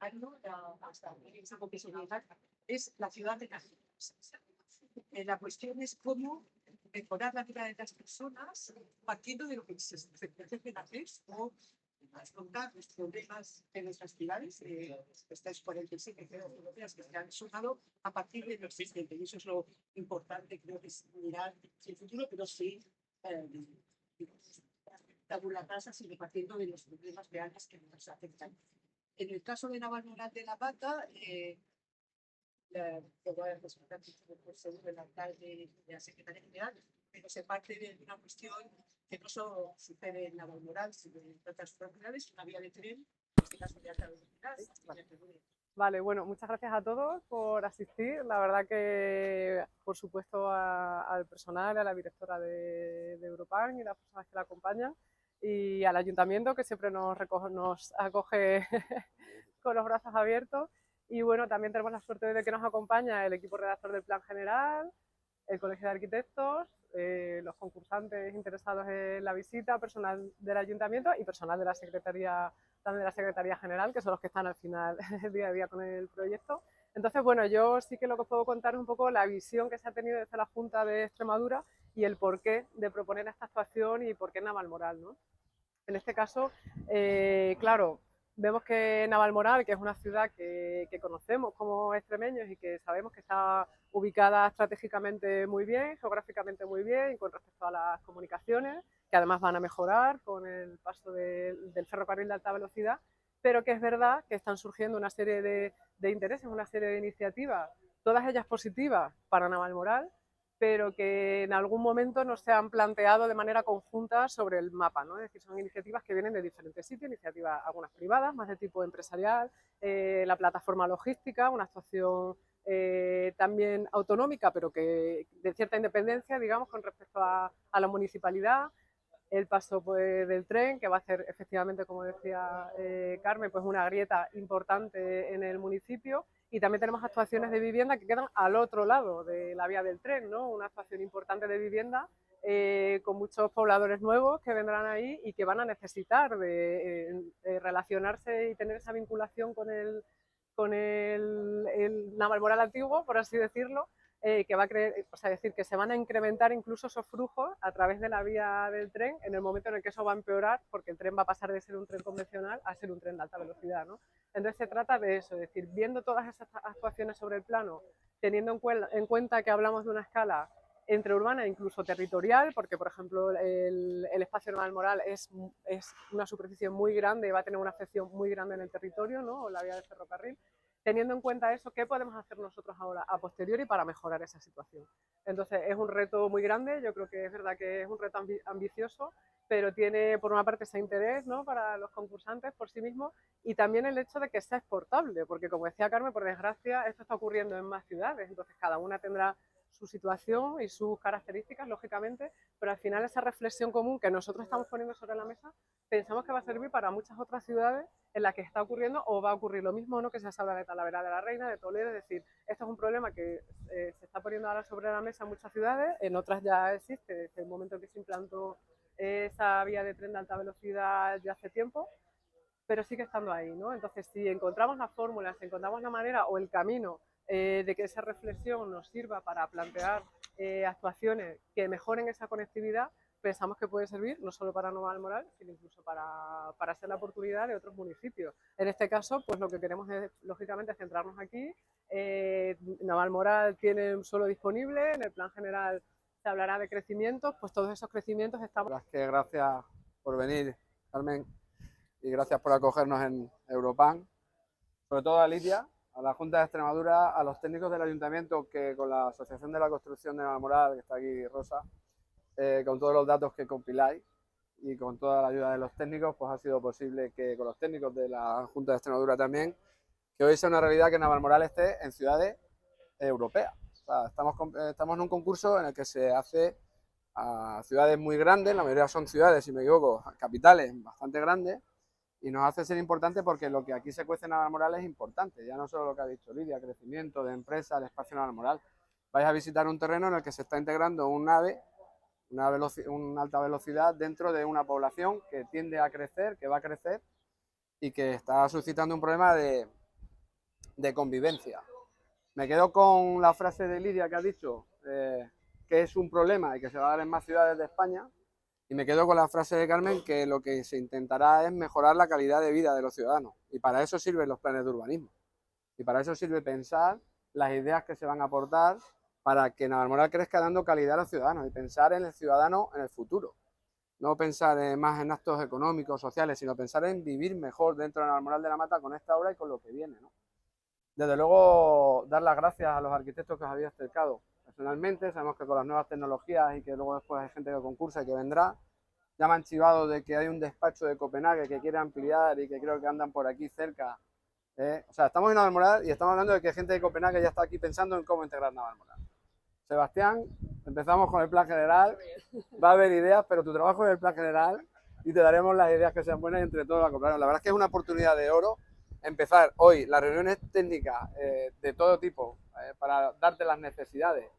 año, hasta esa competitividad, es la ciudad de las ciudades. La cuestión es cómo mejorar la vida de las personas partiendo de lo que se pretende hacer o afrontar los problemas de nuestras ciudades, estas 47 ciudades europeas que se han sumado a partir de lo existente. Y eso es lo importante, creo que es mirar el futuro, pero sí tabula rasa, sino partiendo de los problemas reales que nos afectan. En el caso de Navalmoral de la Mata, que voy a resultar por seguro el alcalde de la Secretaría General, pero se parte de una cuestión que no solo sucede en Navalmoral, sino en otras propiedades, una vía de tren, en este caso de alta velocidad. Vale, bueno, muchas gracias a todos por asistir. La verdad que, por supuesto, al personal, a la directora de Europan y las personas que la acompañan, y al ayuntamiento que siempre nos acoge con los brazos abiertos. Y bueno, también tenemos la suerte de que nos acompaña el equipo redactor del Plan General, el Colegio de Arquitectos, los concursantes interesados en la visita, personal del ayuntamiento y personal de la Secretaría, también de la Secretaría General, que son los que están al final día a día con el proyecto. Entonces, bueno, yo sí que lo que os puedo contar es un poco la visión que se ha tenido desde la Junta de Extremadura y el porqué de proponer esta actuación y por qué Navalmoral, ¿no? En este caso, claro, vemos que Navalmoral, que es una ciudad que conocemos como extremeños y que sabemos que está ubicada estratégicamente muy bien, geográficamente muy bien, y con respecto a las comunicaciones, que además van a mejorar con el paso del ferrocarril de alta velocidad, pero que es verdad que están surgiendo una serie de intereses, una serie de iniciativas, todas ellas positivas para Navalmoral, pero que en algún momento no se han planteado de manera conjunta sobre el mapa, ¿no? Es decir, son iniciativas que vienen de diferentes sitios, iniciativas algunas privadas, más de tipo empresarial, la plataforma logística, una actuación también autonómica, pero que de cierta independencia, digamos, con respecto a la municipalidad, el paso pues, del tren, que va a ser efectivamente, como decía Carmen, pues una grieta importante en el municipio. Y también tenemos actuaciones de vivienda que quedan al otro lado de la vía del tren, ¿no? Una actuación importante de vivienda con muchos pobladores nuevos que vendrán ahí y que van a necesitar de relacionarse y tener esa vinculación con el Navalmoral antiguo, por así decirlo, que va a creer, o sea, decir, que se van a incrementar incluso esos flujos a través de la vía del tren en el momento en el que eso va a empeorar, porque el tren va a pasar de ser un tren convencional a ser un tren de alta velocidad, ¿no? Entonces se trata de eso, es decir, viendo todas esas actuaciones sobre el plano, teniendo en cuenta que hablamos de una escala entre urbana e incluso territorial, porque por ejemplo el espacio Navalmoral es una superficie muy grande y va a tener una afección muy grande en el territorio, ¿no? O la vía de ferrocarril. Teniendo en cuenta eso, ¿qué podemos hacer nosotros ahora a posteriori para mejorar esa situación? Entonces es un reto muy grande, yo creo que es verdad que es un reto ambicioso, pero tiene por una parte ese interés, ¿no?, para los concursantes por sí mismos, y también el hecho de que sea exportable, porque como decía Carmen, por desgracia esto está ocurriendo en más ciudades, entonces cada una tendrá su situación y sus características, lógicamente, pero al final esa reflexión común que nosotros estamos poniendo sobre la mesa, pensamos que va a servir para muchas otras ciudades en las que está ocurriendo o va a ocurrir lo mismo, ¿no?, que se habla de Talavera de la Reina, de Toledo, es decir, esto es un problema que se está poniendo ahora sobre la mesa en muchas ciudades, en otras ya existe desde el momento en que se implantó esa vía de tren de alta velocidad ya hace tiempo, pero sigue estando ahí, ¿no? Entonces, si encontramos la fórmula, si encontramos la manera o el camino de que esa reflexión nos sirva para plantear actuaciones que mejoren esa conectividad, pensamos que puede servir no solo para Navalmoral, sino incluso para ser la oportunidad de otros municipios. En este caso, pues lo que queremos es, lógicamente, centrarnos aquí. Navalmoral tiene un suelo disponible, en el plan general se hablará de crecimientos, pues todos esos crecimientos estamos... Gracias por venir, Carmen, y gracias por acogernos en Europan, sobre todo a Lidia, a la Junta de Extremadura, a los técnicos del Ayuntamiento, que con la Asociación de la Construcción de Navalmoral, que está aquí Rosa, con todos los datos que compiláis y con toda la ayuda de los técnicos, pues ha sido posible que con los técnicos de la Junta de Extremadura también, que hoy sea una realidad que Navalmoral esté en ciudades europeas. O sea, estamos en un concurso en el que se hace a ciudades muy grandes, la mayoría son ciudades, si me equivoco, capitales bastante grandes, y nos hace ser importante porque lo que aquí se cuece en Navalmoral es importante, ya no solo lo que ha dicho Lidia, crecimiento de empresas, el espacio Navalmoral. Vais a visitar un terreno en el que se está integrando una alta velocidad dentro de una población que tiende a crecer, que va a crecer y que está suscitando un problema de de convivencia. Me quedo con la frase de Lidia que ha dicho que es un problema y que se va a dar en más ciudades de España, y me quedo con la frase de Carmen que lo que se intentará es mejorar la calidad de vida de los ciudadanos, y para eso sirven los planes de urbanismo, y para eso sirve pensar las ideas que se van a aportar para que Navalmoral crezca dando calidad a los ciudadanos, y pensar en el ciudadano en el futuro. No pensar más en actos económicos, sociales, sino pensar en vivir mejor dentro de Navalmoral de la Mata con esta obra y con lo que viene, ¿no? Desde luego, dar las gracias a los arquitectos que os habéis acercado personalmente. Sabemos que con las nuevas tecnologías y que luego después hay gente que concursa y que vendrá. Ya me han chivado de que hay un despacho de Copenhague que quiere ampliar y que creo que andan por aquí cerca. O sea, estamos en Navalmoral y estamos hablando de que gente de Copenhague ya está aquí pensando en cómo integrar Navalmoral. Sebastián, empezamos con el plan general. Va a haber ideas, pero tu trabajo es el plan general y te daremos las ideas que sean buenas y entre todos las compraremos. La verdad es que es una oportunidad de oro empezar hoy las reuniones técnicas de todo tipo para darte las necesidades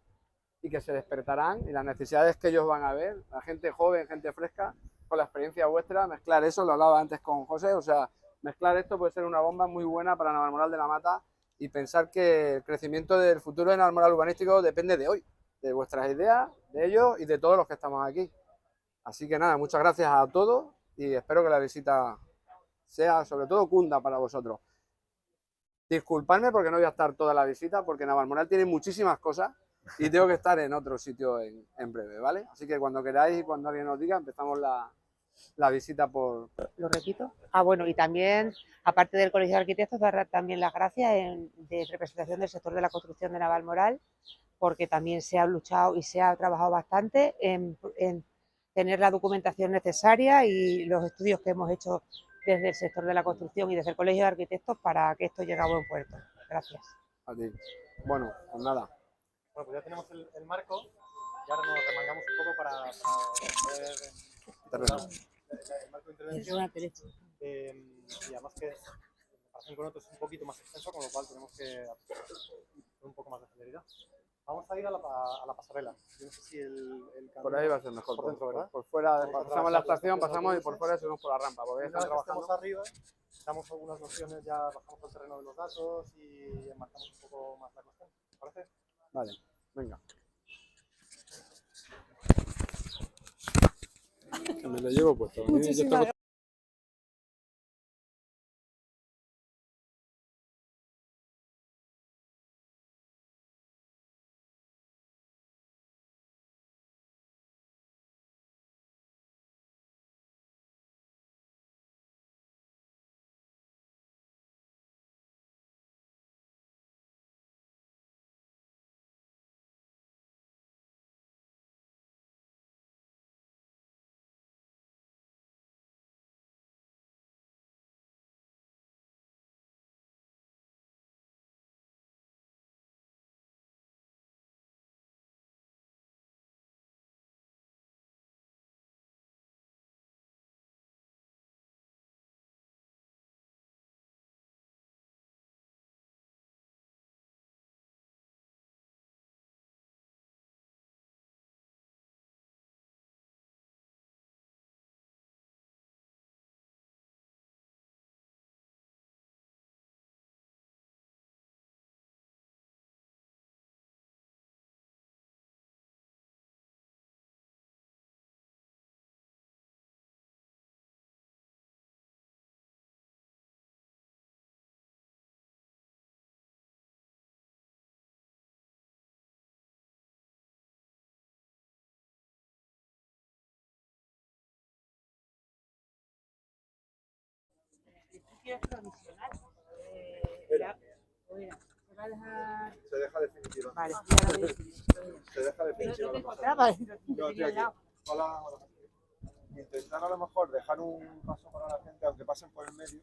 y que se despertarán, y las necesidades que ellos van a ver, la gente joven, gente fresca, con la experiencia vuestra, mezclar eso, lo hablaba antes con José, o sea, mezclar esto puede ser una bomba muy buena para Navalmoral de la Mata, y pensar que el crecimiento del futuro de Navalmoral urbanístico depende de hoy, de vuestras ideas, de ellos y de todos los que estamos aquí. Así que nada, muchas gracias a todos y espero que la visita sea sobre todo cunda para vosotros. Disculpadme porque no voy a estar toda la visita, porque Navalmoral tiene muchísimas cosas y tengo que estar en otro sitio en breve, ¿vale? Así que cuando queráis y cuando alguien nos diga, empezamos la visita por... Lo repito. Ah, bueno, y también, aparte del Colegio de Arquitectos, dar también las gracias de representación del sector de la construcción de Navalmoral, porque también se ha luchado y se ha trabajado bastante en tener la documentación necesaria y los estudios que hemos hecho desde el sector de la construcción y desde el Colegio de Arquitectos para que esto llegue a buen puerto. Gracias. A ti. Bueno, pues nada. Bueno, pues ya tenemos el marco y ahora nos remangamos un poco para poder el marco de intervención. Y además que en comparación con otros es un poquito más extenso, con lo cual tenemos que tener un poco más de celeridad. Vamos a ir a la pasarela. Yo no sé si el Por ahí va a ser mejor. por dentro, ¿verdad? Por fuera, Vamos a pasamos la atravesar estación, los pasamos y autobuses. por fuera subimos por la rampa, porque Una están vez que trabajando. estemos arriba, damos algunas nociones, ya bajamos al terreno de los datos y enmarcamos un poco más la cuestión. ¿Te parece? Vale, venga. Que me lo llevo puesto. Muchísimas Se deja definitiva. Vale. Se deja definitiva. No, estoy aquí. Hola, hola. Intentar a lo mejor dejar un paso para la gente, aunque pasen por el medio,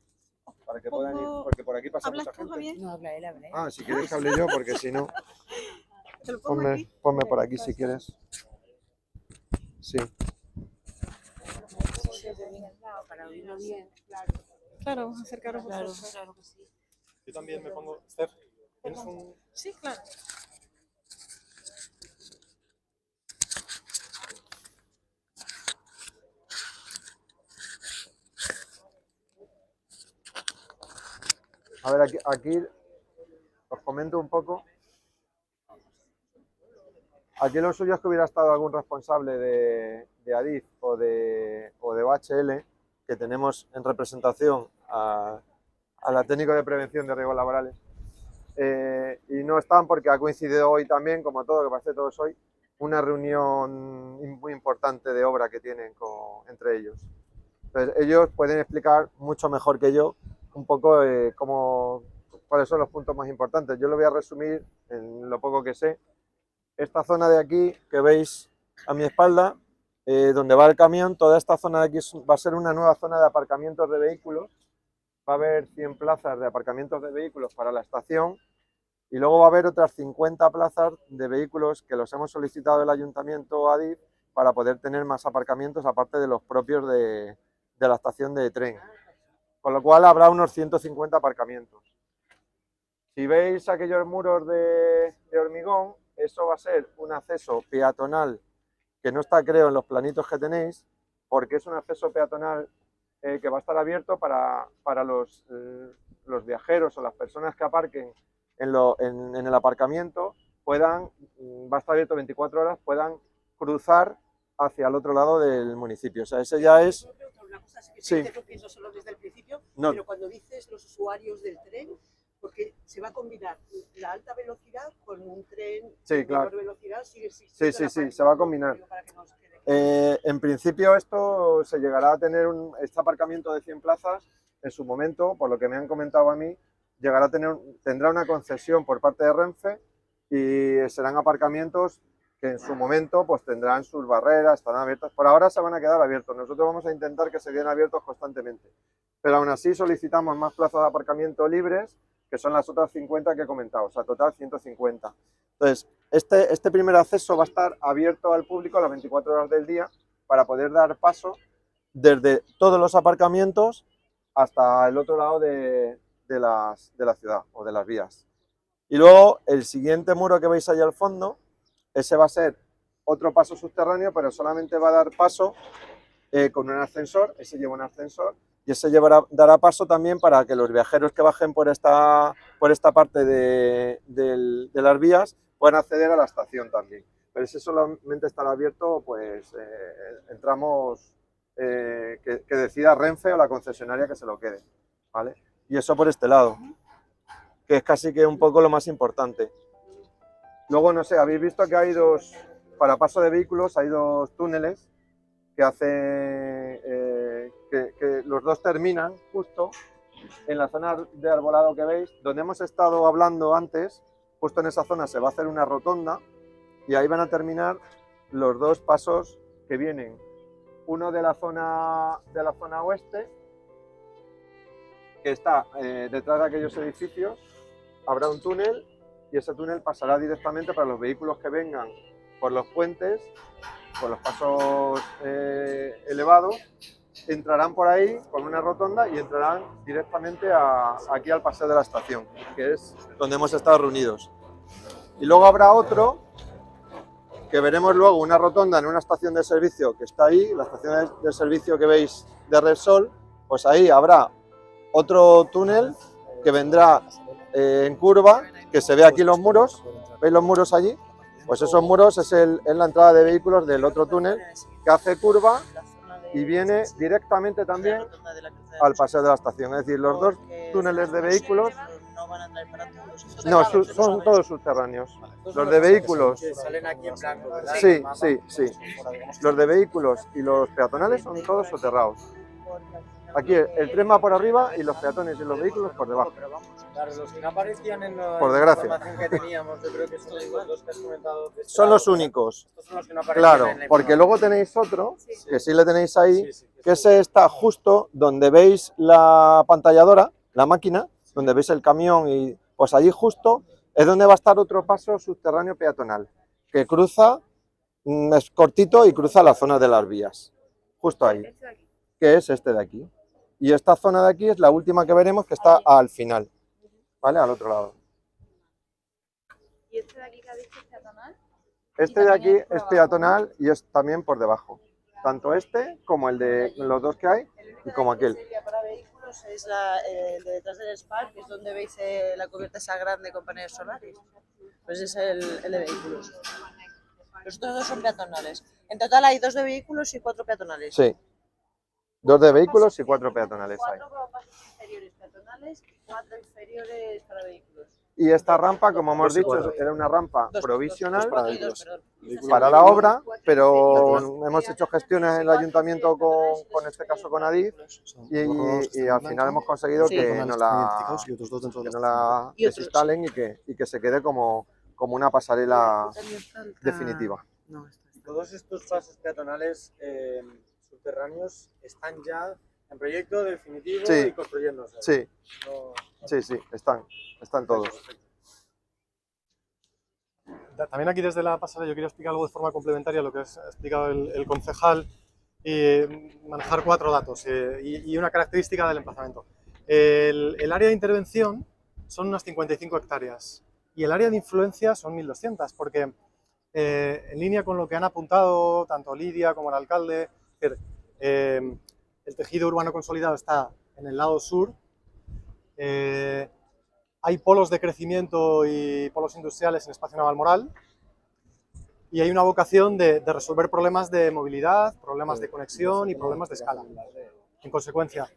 para que puedan ir, porque por aquí pasa mucha gente. No, habla él, habla él. Ah, si quieres que hable yo, porque si no, ponme por aquí si quieres. Sí. Para oírlo bien, Claro, vamos a acercaros claro que sí. Yo también me pongo... Esther, ¿tienes un...? Sí, claro. A ver, aquí comento un poco. Aquí lo suyo es que hubiera estado algún responsable de Adif o de OHL, que tenemos en representación a la técnica de prevención de riesgos laborales. Y no están porque ha coincidido hoy también, como todo, que parece todos hoy, una reunión muy importante de obra que tienen entre ellos. Entonces, ellos pueden explicar mucho mejor que yo un poco cuáles son los puntos más importantes. Yo lo voy a resumir en lo poco que sé. Esta zona de aquí que veis a mi espalda, donde va el camión, toda esta zona de aquí va a ser una nueva zona de aparcamientos de vehículos. Va a haber 100 plazas de aparcamientos de vehículos para la estación y luego va a haber otras 50 plazas de vehículos que los hemos solicitado el Ayuntamiento Adif para poder tener más aparcamientos aparte de los propios de la estación de tren. Con lo cual habrá unos 150 aparcamientos. Si veis aquellos muros de hormigón, eso va a ser un acceso peatonal que no está, creo, en los planitos que tenéis, porque es un acceso peatonal que va a estar abierto para los viajeros o las personas que aparquen en el aparcamiento, va a estar abierto 24 horas, puedan cruzar hacia el otro lado del municipio. O sea, ese ya es... Una cosa, sí que Sí. te lo pienso solo desde el principio, No. pero cuando dices los usuarios del tren, porque se va a combinar la alta velocidad con un tren Sí, de claro. menor velocidad, sigue Sí, existiendo sí, la sí, paridad, se va a combinar. para que nos quede claro. En principio esto se llegará a tener este aparcamiento de 100 plazas en su momento, por lo que me han comentado a mí, tendrá una concesión por parte de Renfe y serán aparcamientos que en su momento pues tendrán sus barreras, estarán abiertas. Por ahora se van a quedar abiertos, nosotros vamos a intentar que se queden abiertos constantemente, pero aún así solicitamos más plazas de aparcamiento libres, que son las otras 50 que he comentado, o sea, total 150. Entonces, este primer acceso va a estar abierto al público a las 24 horas del día para poder dar paso desde todos los aparcamientos hasta el otro lado de la ciudad o de las vías. Y luego el siguiente muro que veis ahí al fondo, ese va a ser otro paso subterráneo, pero solamente va a dar paso con un ascensor, ese lleva un ascensor, y ese dará paso también para que los viajeros que bajen por esta parte de las vías puedan acceder a la estación también. Pero ese solamente estará abierto pues en tramos que decida Renfe o la concesionaria que se lo quede, ¿vale? Y eso por este lado, que es casi que un poco lo más importante. Luego, no sé, habéis visto que para paso de vehículos hay dos túneles que hacen que los dos terminan justo en la zona de arbolado que veis, donde hemos estado hablando antes. Justo en esa zona se va a hacer una rotonda y ahí van a terminar los dos pasos que vienen, uno de la zona oeste, que está detrás de aquellos edificios. Habrá un túnel y ese túnel pasará directamente para los vehículos que vengan por los puentes, por los pasos elevados, entrarán por ahí con una rotonda y entrarán directamente aquí al paseo de la estación, que es donde hemos estado reunidos. Y luego habrá otro, que veremos luego, una rotonda en una estación de servicio que está ahí, la estación de servicio que veis de Repsol, pues ahí habrá otro túnel que vendrá en curva, que se ve aquí los muros, ¿veis los muros allí? Pues esos muros es la entrada de vehículos del otro túnel que hace curva y viene directamente también al paseo de la estación. Es decir, los dos túneles de vehículos no, son todos subterráneos. Los de vehículos salen aquí en blanco, ¿verdad? sí, sí, sí. Los de vehículos y los peatonales son todos soterrados. Aquí el tren va por arriba y los peatones y los vehículos por debajo. Claro, los que no aparecían en la Por desgracia. información que teníamos, yo creo que son los dos que has comentado. De este Son lado, los ¿verdad? únicos. Estos son los que no aparecen Claro, en la porque información. luego tenéis otro, que sí le tenéis ahí, Sí, que ese está justo donde veis la pantalladora, la máquina, donde veis el camión y pues allí justo es donde va a estar otro paso subterráneo peatonal, que cruza, es cortito y cruza la zona de las vías, justo ahí, que es este de aquí. Y esta zona de aquí es la última que veremos, que está al final, ¿vale? Al otro lado. ¿Y este de aquí que ha dicho es peatonal? Este de aquí es peatonal y es también por debajo. Tanto este como el de los dos que hay y como aquel. Sería para vehículos vehículos es el de detrás del SPAR, que es donde veis la cubierta esa grande con paneles solares. Pues es el de vehículos. Los otros dos son peatonales. En total hay 2 de vehículos y 4 peatonales. Sí. 2 de vehículos y 4 peatonales hay. 4 pasos inferiores peatonales y 4 inferiores para vehículos. Y esta rampa, como hemos dicho, era una rampa provisional para la obra, pero hemos hecho gestiones en el ayuntamiento con este caso con Adif y al final hemos conseguido que no la desinstalen y que se quede como una pasarela definitiva. Todos estos pasos peatonales subterráneos están ya en proyecto definitivo y construyéndose. Sí, No... sí, están todos. También aquí desde la pasarela yo quería explicar algo de forma complementaria a lo que ha explicado el concejal y manejar 4 datos y una característica del emplazamiento. El área de intervención son unas 55 hectáreas y el área de influencia son 1.200 porque en línea con lo que han apuntado tanto Lidia como el alcalde, el tejido urbano consolidado está en el lado sur. Hay polos de crecimiento y polos industriales en Espacio Navalmoral y hay una vocación de resolver problemas de movilidad, problemas de conexión y problemas de escala. En consecuencia,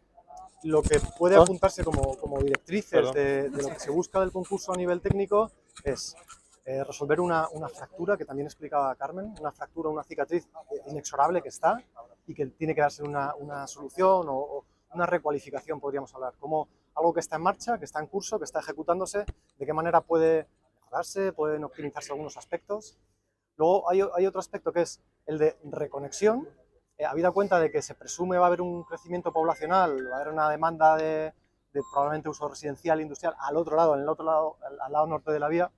lo que puede apuntarse como directrices de lo que se busca del concurso a nivel técnico es resolver una fractura que también explicaba Carmen, una cicatriz inexorable que está y que tiene que darse una solución o una recualificación, podríamos hablar, como algo que está en marcha, que está en curso, que está ejecutándose, de qué manera puede mejorarse, pueden optimizarse algunos aspectos. Luego hay otro aspecto que es el de reconexión, habida cuenta de que se presume va a haber un crecimiento poblacional, va a haber una demanda de probablemente uso residencial e industrial al otro lado, al lado norte de la vía,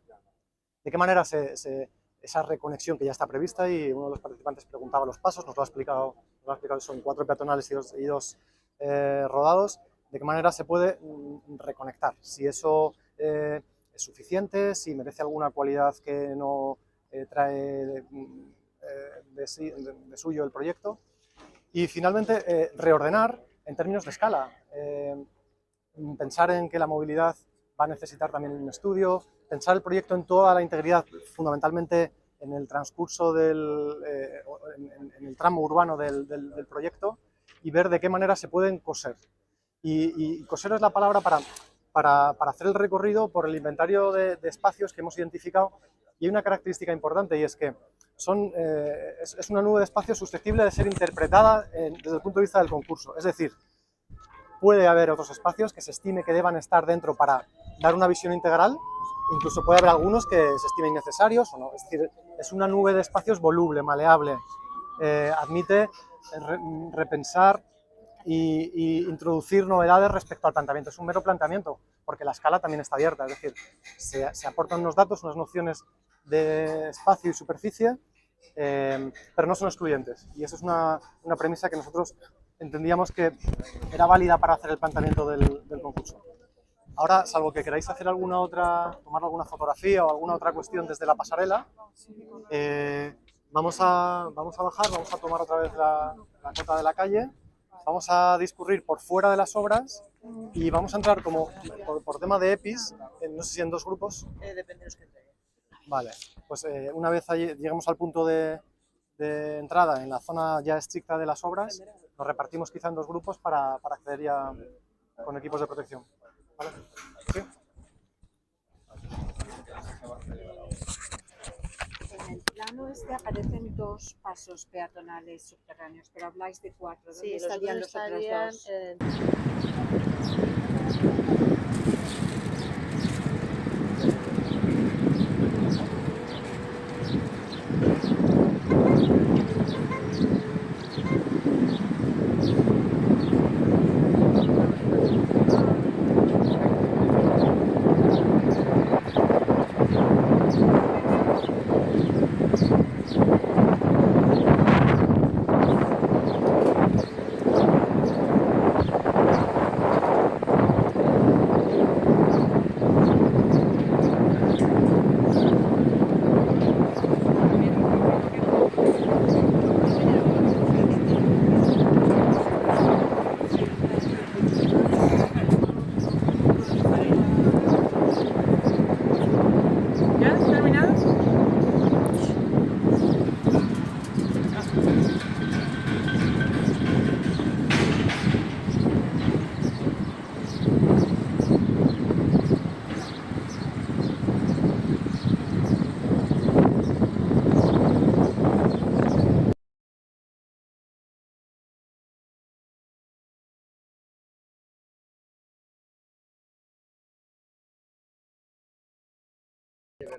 de qué manera esa reconexión que ya está prevista y uno de los participantes preguntaba los pasos, nos lo ha explicado son 4 peatonales y dos rodados, de qué manera se puede reconectar, si eso es suficiente, si merece alguna cualidad que no trae de suyo el proyecto. Y finalmente, reordenar en términos de escala, pensar en que la movilidad va a necesitar también un estudio, pensar el proyecto en toda la integridad, fundamentalmente en el transcurso en el tramo urbano del proyecto y ver de qué manera se pueden coser. Y coser es la palabra para hacer el recorrido por el inventario de espacios que hemos identificado. Y hay una característica importante y es que es una nube de espacios susceptible de ser interpretada desde el punto de vista del concurso. Es decir, puede haber otros espacios que se estime que deban estar dentro para dar una visión integral, incluso puede haber algunos que se estimen innecesarios o no. Es decir, es una nube de espacios voluble, maleable, admite repensar y introducir novedades respecto al planteamiento. Es un mero planteamiento, porque la escala también está abierta, es decir, se aportan unos datos, unas nociones de espacio y superficie, pero no son excluyentes. Y esa es una premisa que nosotros entendíamos que era válida para hacer el planteamiento del concurso. Ahora, salvo que queráis hacer tomar alguna fotografía o alguna otra cuestión desde la pasarela, vamos a bajar, vamos a tomar otra vez la cota de la calle, vamos a discurrir por fuera de las obras y vamos a entrar como por tema de EPIs, no sé si en 2 grupos. Depende de los que entreguen. Vale, pues una vez lleguemos al punto de entrada en la zona ya estricta de las obras, nos repartimos quizá en 2 grupos para acceder ya con equipos de protección. ¿Vale? ¿Sí? En el plano aparecen 2 pasos peatonales subterráneos, pero habláis de 4. ¿Dónde estarían los otros 2?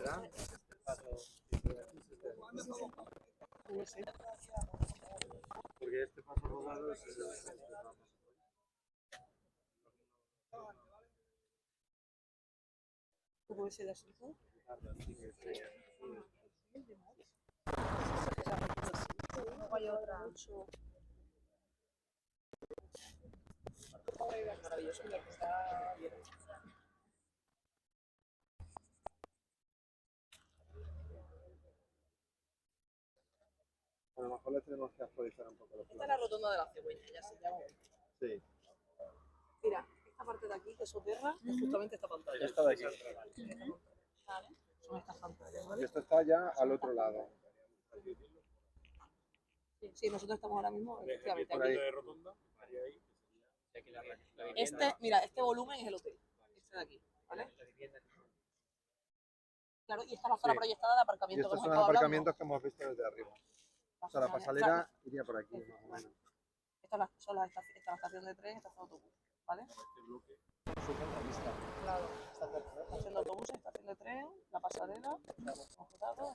verán, este paso porque este paso rodado es el ¿Cómo es el asunto? Luego hay otra. A lo mejor le tenemos que actualizar un poco los Esta es la planos. rotonda de la cigüeña, ya se llama. Sí. Mira, esta parte de aquí que soterra es justamente esta pantalla. Esta de aquí. Vale. Son estas pantallas, ¿vale? Esto está ya al otro lado. Sí, nosotros estamos ahora mismo efectivamente Por aquí. ahí. Mira, este volumen es el hotel. Este de aquí, ¿vale? Claro, y esta es la zona Sí. proyectada de Y aparcamiento que estos hemos son los estado hablando. aparcamientos que hemos visto desde arriba. O sea, la pasarela iría por aquí, más o menos. Esta es la estación de tren, esta es la autobús, ¿vale? Claro. Estación de autobuses, estación de tren, la pasarela,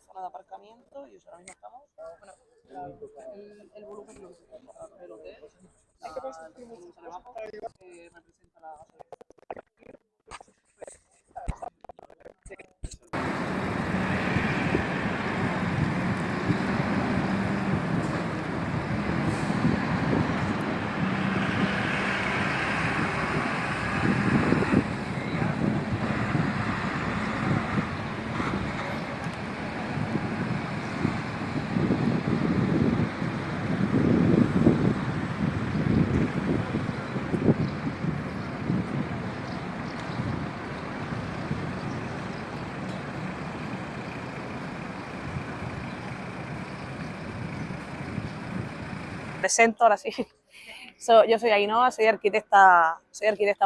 zona de aparcamiento y ahora mismo estamos. Bueno, el volumen es lo que se llama el hotel. El volumen de abajo representa la gasolina. Presento ahora sí. Yo soy Ainhoa, soy arquitecta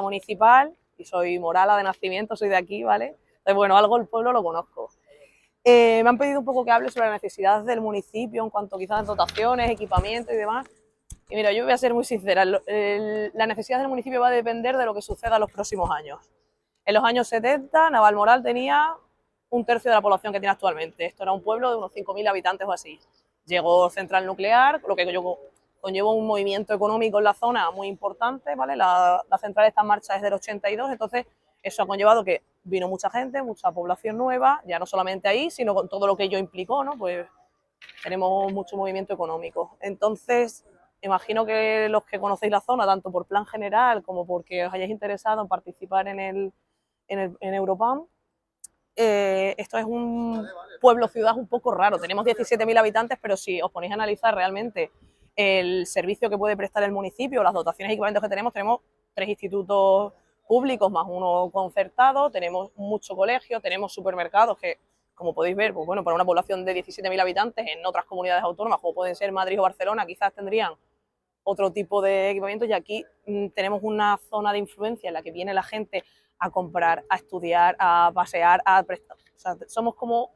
municipal y soy morala de nacimiento, soy de aquí, ¿vale? Entonces, bueno, algo el pueblo lo conozco. Me han pedido un poco que hable sobre la necesidad del municipio en cuanto quizás a dotaciones, equipamiento y demás. Y mira, yo voy a ser muy sincera, la necesidad del municipio va a depender de lo que suceda en los próximos años. En los años 70, Navalmoral tenía un tercio de la población que tiene actualmente. Esto era un pueblo de unos 5.000 habitantes o así. Llegó Central Nuclear, lo que conllevó un movimiento económico en la zona muy importante, ¿vale? La central está en marcha desde el 82, entonces eso ha conllevado que vino mucha gente, mucha población nueva, ya no solamente ahí, sino con todo lo que ello implicó, ¿no? Pues tenemos mucho movimiento económico. Entonces, imagino que los que conocéis la zona, tanto por plan general como porque os hayáis interesado en participar en Europam, esto es un pueblo-ciudad un poco raro. Tenemos 17.000 habitantes, pero si os ponéis a analizar realmente el servicio que puede prestar el municipio, las dotaciones y equipamientos que tenemos 3 institutos públicos más uno concertado, tenemos mucho colegio, tenemos supermercados que, como podéis ver, pues bueno, para una población de 17.000 habitantes en otras comunidades autónomas, como pueden ser Madrid o Barcelona, quizás tendrían otro tipo de equipamientos, y aquí tenemos una zona de influencia en la que viene la gente a comprar, a estudiar, a pasear, a prestar. O sea, somos como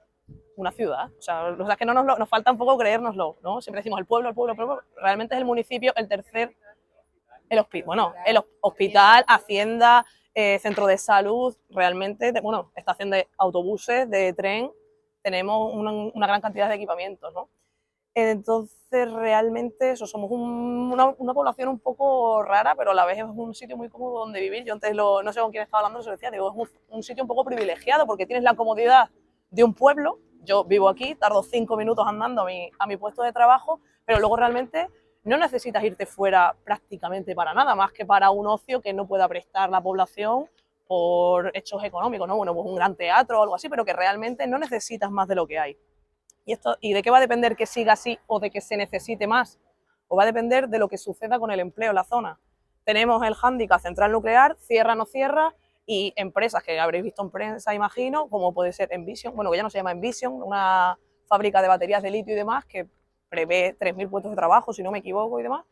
una ciudad. O sea, es que nos falta un poco creérnoslo, ¿no? Siempre decimos el pueblo, realmente es el municipio el tercer, el hospital, hacienda, centro de salud, realmente, estación de autobuses, de tren, tenemos una gran cantidad de equipamientos, ¿no? Entonces, realmente, eso, somos una población un poco rara, pero a la vez es un sitio muy cómodo donde vivir. Yo antes, no sé con quién estaba hablando, se lo decía, digo, es un sitio un poco privilegiado porque tienes la comodidad de un pueblo. Yo vivo aquí, tardo 5 minutos andando a mi puesto de trabajo, pero luego realmente no necesitas irte fuera prácticamente para nada, más que para un ocio que no pueda prestar la población por hechos económicos, ¿no? Bueno, pues un gran teatro o algo así, pero que realmente no necesitas más de lo que hay. ¿Y de qué va a depender que siga así o de que se necesite más? O va a depender de lo que suceda con el empleo en la zona. Tenemos el hándicap Central Nuclear, cierra o no cierra, y empresas que habréis visto en prensa, imagino, como puede ser Envision, bueno, que ya no se llama Envision, una fábrica de baterías de litio y demás, que prevé 3.000 puestos de trabajo, si no me equivoco, y demás.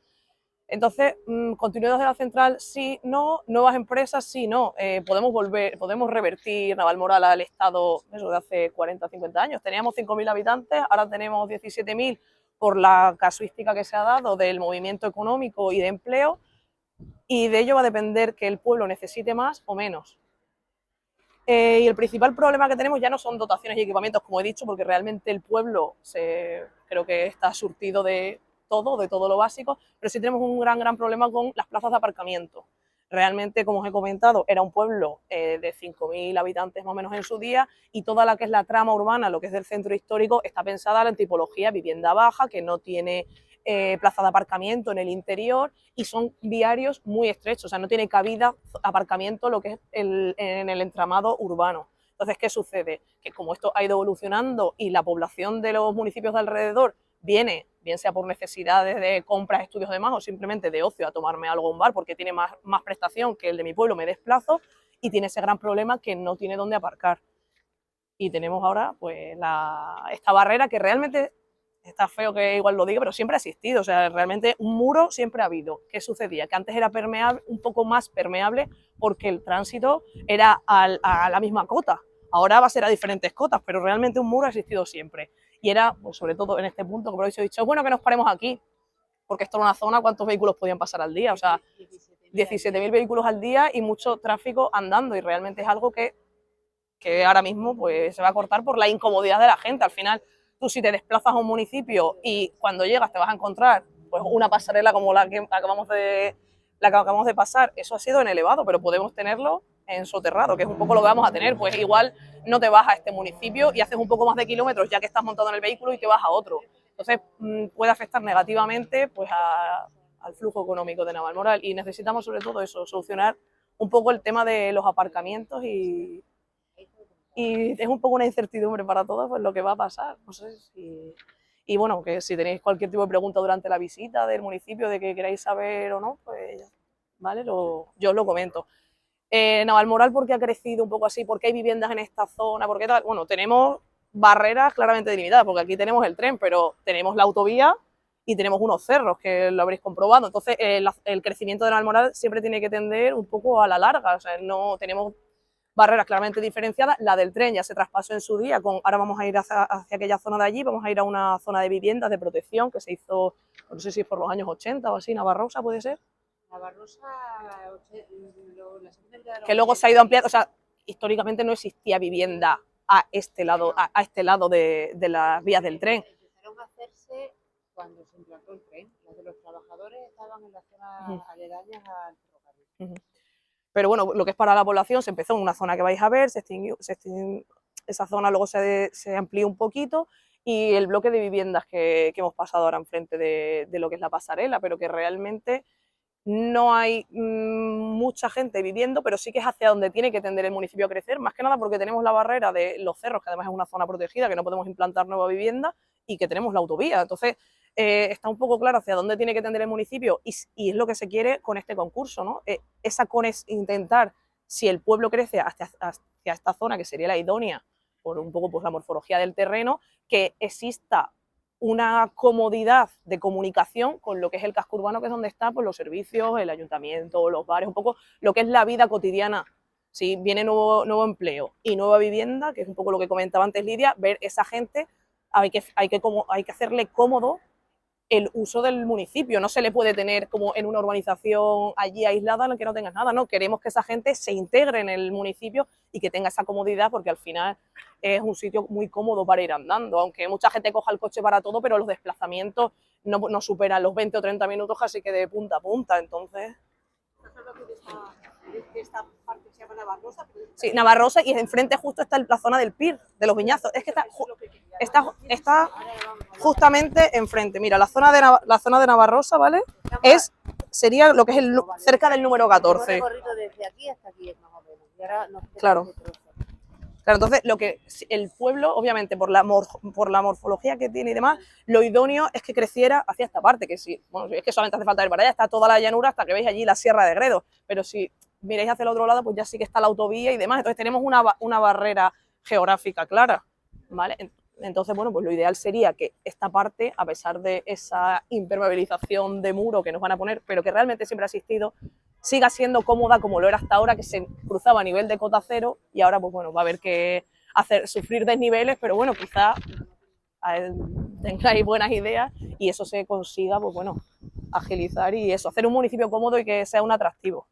Entonces, continuidad de la central, sí, no, nuevas empresas, sí, no. Podemos revertir Navalmoral al estado eso, de hace 40 o 50 años. Teníamos 5.000 habitantes, ahora tenemos 17.000 por la casuística que se ha dado del movimiento económico y de empleo, y de ello va a depender que el pueblo necesite más o menos. Y el principal problema que tenemos ya no son dotaciones y equipamientos, como he dicho, porque realmente el pueblo creo que está surtido de todo lo básico, pero sí tenemos un gran problema con las plazas de aparcamiento. Realmente, como os he comentado, era un pueblo de 5.000 habitantes más o menos en su día, y toda la que es la trama urbana, lo que es del centro histórico, está pensada en tipología vivienda baja, que no tiene plaza de aparcamiento en el interior, y son viarios muy estrechos, o sea, no tiene cabida aparcamiento lo que es en el entramado urbano. Entonces, ¿qué sucede? Que como esto ha ido evolucionando y la población de los municipios de alrededor viene, bien sea por necesidades de compras, estudios demás, o simplemente de ocio, a tomarme algo a un bar porque tiene más prestación que el de mi pueblo, me desplazo, y tiene ese gran problema que no tiene dónde aparcar. Y tenemos ahora pues esta barrera que realmente, está feo que igual lo diga, pero siempre ha existido. O sea, realmente un muro siempre ha habido. ¿Qué sucedía? Que antes era permeable, un poco más permeable, porque el tránsito era a la misma cota. Ahora va a ser a diferentes cotas, pero realmente un muro ha existido siempre. Y era, pues sobre todo en este punto, como he dicho, es bueno que nos paremos aquí, porque esto era una zona, ¿cuántos vehículos podían pasar al día? O sea, 17.000 vehículos al día y mucho tráfico andando, y realmente es algo que ahora mismo pues se va a cortar por la incomodidad de la gente. Al final, tú si te desplazas a un municipio y cuando llegas te vas a encontrar pues una pasarela como la que acabamos de pasar, eso ha sido en elevado, pero podemos tenerlo en soterrado, que es un poco lo que vamos a tener. Pues igual no te vas a este municipio y haces un poco más de kilómetros ya que estás montado en el vehículo y te vas a otro. Entonces puede afectar negativamente pues al flujo económico de Navalmoral, y necesitamos sobre todo eso, solucionar un poco el tema de los aparcamientos, y es un poco una incertidumbre para todos pues lo que va a pasar. No sé si... Y bueno, que si tenéis cualquier tipo de pregunta durante la visita del municipio, de que queráis saber o no, pues vale, yo os lo comento. Navalmoral, ¿por qué ha crecido un poco así? ¿Por qué hay viviendas en esta zona? ¿Por qué tal? Bueno, tenemos barreras claramente delimitadas, porque aquí tenemos el tren, pero tenemos la autovía y tenemos unos cerros, que lo habréis comprobado. Entonces, el crecimiento de Navalmoral siempre tiene que tender un poco a la larga. O sea, no tenemos barreras claramente diferenciadas. La del tren ya se traspasó en su día, ahora vamos a ir hacia aquella zona de allí, vamos a ir a una zona de viviendas de protección que se hizo, no sé si por los años 80 o así, Navarrosa puede ser. Navarrosa, Que luego se ha ido ampliando, o sea, históricamente no existía vivienda a este lado de las vías del tren. Empezaron a hacerse cuando se implantó el tren. Los de los trabajadores estaban en las zonas aledañas al ferrocarril. Pero bueno, lo que es para la población se empezó en una zona que vais a ver, esa zona luego se amplió un poquito, y el bloque de viviendas que hemos pasado ahora enfrente de lo que es la pasarela, pero que realmente no hay mucha gente viviendo, pero sí que es hacia donde tiene que tender el municipio a crecer, más que nada porque tenemos la barrera de los cerros, que además es una zona protegida, que no podemos implantar nueva vivienda, y que tenemos la autovía. Entonces, está un poco claro hacia dónde tiene que tender el municipio, y es lo que se quiere con este concurso, ¿no? Intentar, si el pueblo crece hacia esta zona, que sería la idónea, por un poco pues, la morfología del terreno, que exista una comodidad de comunicación con lo que es el casco urbano, que es donde están pues, los servicios, el ayuntamiento, los bares, un poco lo que es la vida cotidiana. Si viene nuevo empleo y nueva vivienda, que es un poco lo que comentaba antes Lidia, ver esa gente, hay que hacerle cómodo el uso del municipio. No se le puede tener como en una urbanización allí aislada en la que no tengas nada, no, queremos que esa gente se integre en el municipio y que tenga esa comodidad, porque al final es un sitio muy cómodo para ir andando, aunque mucha gente coja el coche para todo, pero los desplazamientos no superan los 20 o 30 minutos, así que de punta a punta. Entonces, esta parte se llama Navarrosa. Sí, Navarrosa, y enfrente justo está la zona del PIR, de los Viñazos. Es que está justamente enfrente. Mira, la zona de Navarrosa, ¿vale? Sería lo que es cerca del número 14. recorrido desde aquí hasta aquí es más o menos. Y ahora nos queda Claro. este trozo. Claro, entonces el pueblo, obviamente, por la morfología que tiene y demás, lo idóneo es que creciera hacia esta parte, que sí, bueno, es que solamente hace falta ir para allá, está toda la llanura hasta que veis allí la Sierra de Gredos, pero si miráis hacia el otro lado, pues ya sí que está la autovía y demás, entonces tenemos una barrera geográfica clara, ¿vale? Entonces, bueno, pues lo ideal sería que esta parte, a pesar de esa impermeabilización de muro que nos van a poner, pero que realmente siempre ha existido, siga siendo cómoda como lo era hasta ahora, que se cruzaba a nivel de cota cero, y ahora pues bueno, va a haber que sufrir desniveles, pero bueno, quizá tengáis buenas ideas y eso se consiga, pues bueno, agilizar y eso, hacer un municipio cómodo y que sea un atractivo.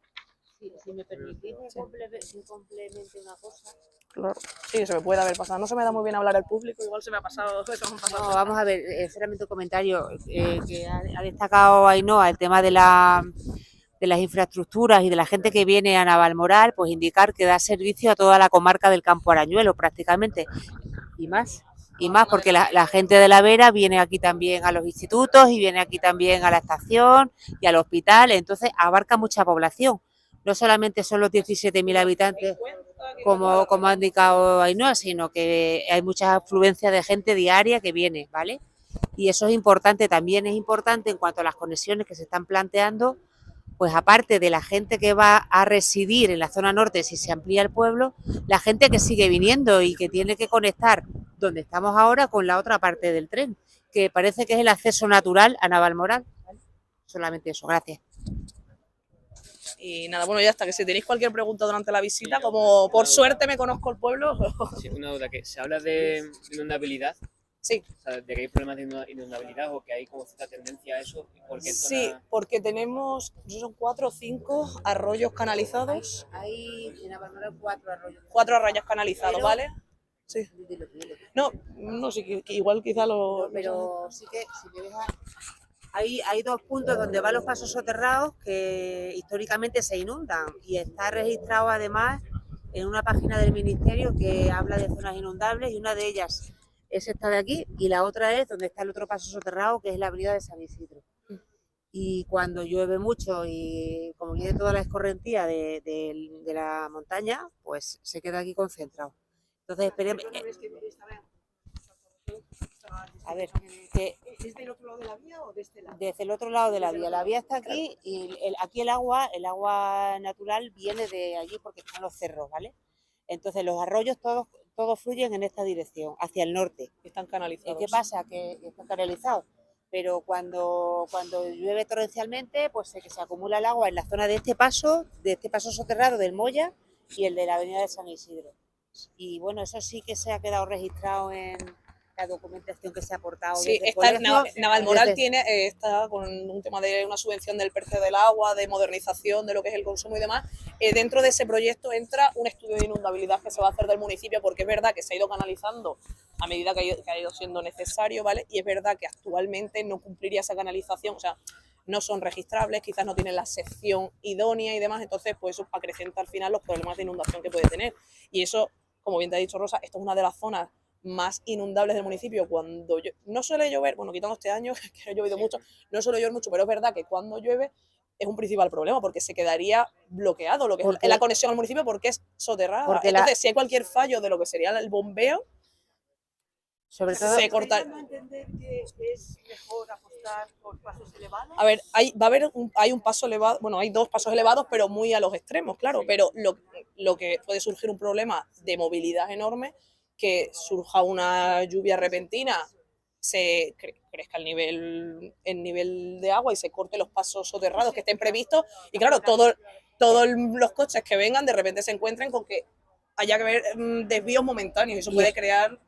Si me permitís que complemente una cosa. Claro. Sí, se me puede haber pasado. No se me da muy bien hablar al público, igual se me ha pasado. No, vamos a ver, solamente un comentario que ha destacado Ainhoa, el tema de las infraestructuras y de la gente que viene a Navalmoral, pues indicar que da servicio a toda la comarca del Campo Arañuelo prácticamente, y más porque la gente de La Vera viene aquí también a los institutos y viene aquí también a la estación y al hospital, entonces abarca mucha población, no solamente son los 17.000 habitantes como ha indicado Ainhoa, sino que hay mucha afluencia de gente diaria que viene, ¿vale? Y eso es importante, también es importante en cuanto a las conexiones que se están planteando, pues aparte de la gente que va a residir en la zona norte si se amplía el pueblo, la gente que sigue viniendo y que tiene que conectar donde estamos ahora con la otra parte del tren, que parece que es el acceso natural a Navalmoral. ¿Vale? Solamente eso, gracias. Y nada, bueno, ya está, que si tenéis cualquier pregunta durante la visita, como por suerte me conozco el pueblo. Sí, una duda, que se habla de inundabilidad. Sí. O sea, de que hay problemas de inundabilidad o que hay como cierta tendencia a eso. Sí, porque tenemos, no sé, son 4 o 5 arroyos canalizados. Hay en Navalmoral 4 arroyos. 4 arroyos canalizados, Pero, ¿vale? Sí. No, sí, que igual quizá lo... Pero sí que, si me dejas... Hay 2 puntos donde van los pasos soterrados que históricamente se inundan y está registrado además en una página del Ministerio que habla de zonas inundables y una de ellas es esta de aquí y la otra es donde está el otro paso soterrado que es la avenida de San Isidro. Y cuando llueve mucho y como viene toda la escorrentía de la montaña, pues se queda aquí concentrado. Entonces esperemos... A ver, ¿Es del otro lado de la vía o de este lado? Desde el otro lado de la vía. La vía está aquí y aquí el agua natural viene de allí porque están los cerros, ¿vale? Entonces los arroyos todos fluyen en esta dirección, hacia el norte. Están canalizados. ¿Qué pasa? Que están canalizados. Pero cuando llueve torrencialmente, pues se acumula el agua en la zona de este paso soterrado del Moya y el de la avenida de San Isidro. Y bueno, eso sí que se ha quedado registrado en la documentación que se ha aportado. Sí, Navalmoral está con un tema de una subvención del precio del agua, de modernización de lo que es el consumo y demás. Dentro de ese proyecto entra un estudio de inundabilidad que se va a hacer del municipio, porque es verdad que se ha ido canalizando a medida que ha ido siendo necesario, ¿vale? Y es verdad que actualmente no cumpliría esa canalización, o sea, no son registrables, quizás no tienen la sección idónea y demás, entonces pues eso acrecenta al final los problemas de inundación que puede tener. Y eso, como bien te ha dicho Rosa, esto es una de las zonas más inundables del municipio cuando no suele llover, bueno, quitando este año que ha llovido mucho, no suele llover mucho, pero es verdad que cuando llueve es un principal problema porque se quedaría bloqueado lo que es la conexión al municipio porque es soterrada. Entonces, si hay cualquier fallo de lo que sería el bombeo, sobre todo se corta. ¿No entender que es mejor apostar por pasos elevados? A ver, hay un paso elevado, bueno, hay 2 pasos elevados, pero muy a los extremos, claro, sí. Pero lo que puede surgir un problema de movilidad enorme, que surja una lluvia repentina, se crezca el nivel de agua y se corte los pasos soterrados que estén previstos y claro, todos los coches que vengan de repente se encuentren con que haya que ver desvíos momentáneos y eso puede crear...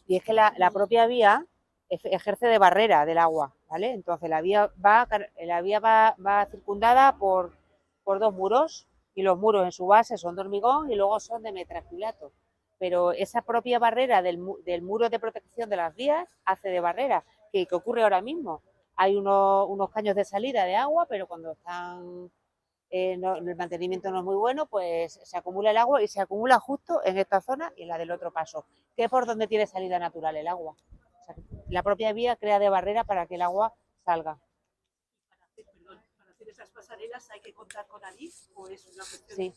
Y es que la propia vía ejerce de barrera del agua, ¿vale? Entonces la vía va circundada por 2 muros y los muros en su base son de hormigón y luego son de metacrilato. Pero esa propia barrera del muro de protección de las vías hace de barrera, que ocurre ahora mismo. Hay unos caños de salida de agua, pero cuando están el mantenimiento no es muy bueno, pues se acumula el agua y se acumula justo en esta zona y en la del otro paso, que es por donde tiene salida natural el agua. O sea, la propia vía crea de barrera para que el agua salga. Para hacer esas pasarelas hay que contar con Adif o es una cuestión... Sí.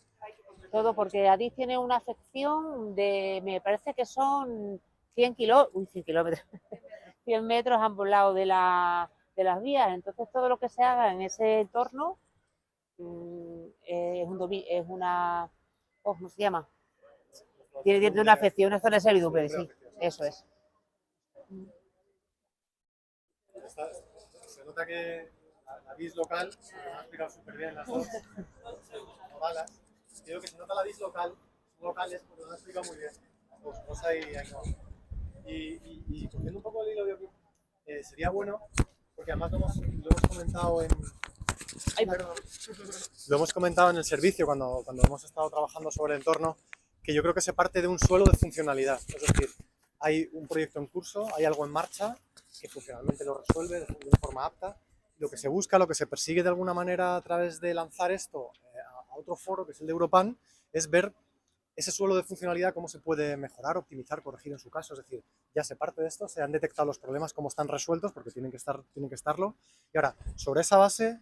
Todo porque Adif tiene una sección de, me parece que son 100 kilómetros, 100 metros a ambos lados de las vías. Entonces todo lo que se haga en ese entorno es una, ¿cómo se llama? Tiene una afección, una zona de servidumbre, sí, eso es. Se nota que la DIS local, lo ha explicado súper bien las dos, no balas. Digo que se nota la DIS local, son locales, porque lo han explicado muy bien, las dos, Rosa y Ainhoa. Y cogiendo un poco el hilo de sería bueno, porque además lo hemos comentado en Ay, perdón. Lo hemos comentado en el servicio cuando hemos estado trabajando sobre el entorno, que yo creo que se parte de un suelo de funcionalidad. Es decir, hay un proyecto en curso, hay algo en marcha que funcionalmente lo resuelve de una forma apta. Lo que se busca, lo que se persigue de alguna manera a través de lanzar esto a otro foro, que es el de Europan, es ver ese suelo de funcionalidad, cómo se puede mejorar, optimizar, corregir en su caso. Es decir, ya se parte de esto, se han detectado los problemas, cómo están resueltos, porque tienen que estarlo. Y ahora, sobre esa base,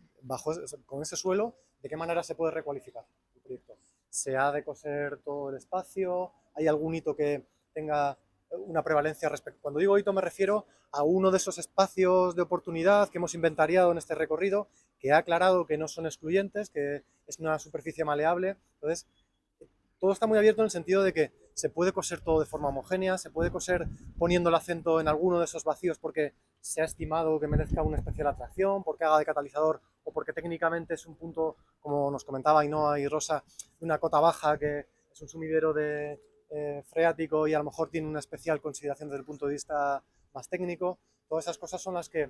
con ese suelo, ¿de qué manera se puede recualificar el proyecto? ¿Se ha de coser todo el espacio? ¿Hay algún hito que tenga una prevalencia respecto? Cuando digo hito me refiero a uno de esos espacios de oportunidad que hemos inventariado en este recorrido, que ha aclarado que no son excluyentes, que es una superficie maleable. Entonces, todo está muy abierto en el sentido de que se puede coser todo de forma homogénea, se puede coser poniendo el acento en alguno de esos vacíos porque se ha estimado que merezca una especial atracción, porque haga de catalizador o porque técnicamente es un punto, como nos comentaba Ainhoa y Rosa, de una cota baja que es un sumidero freático y a lo mejor tiene una especial consideración desde el punto de vista más técnico. Todas esas cosas son las que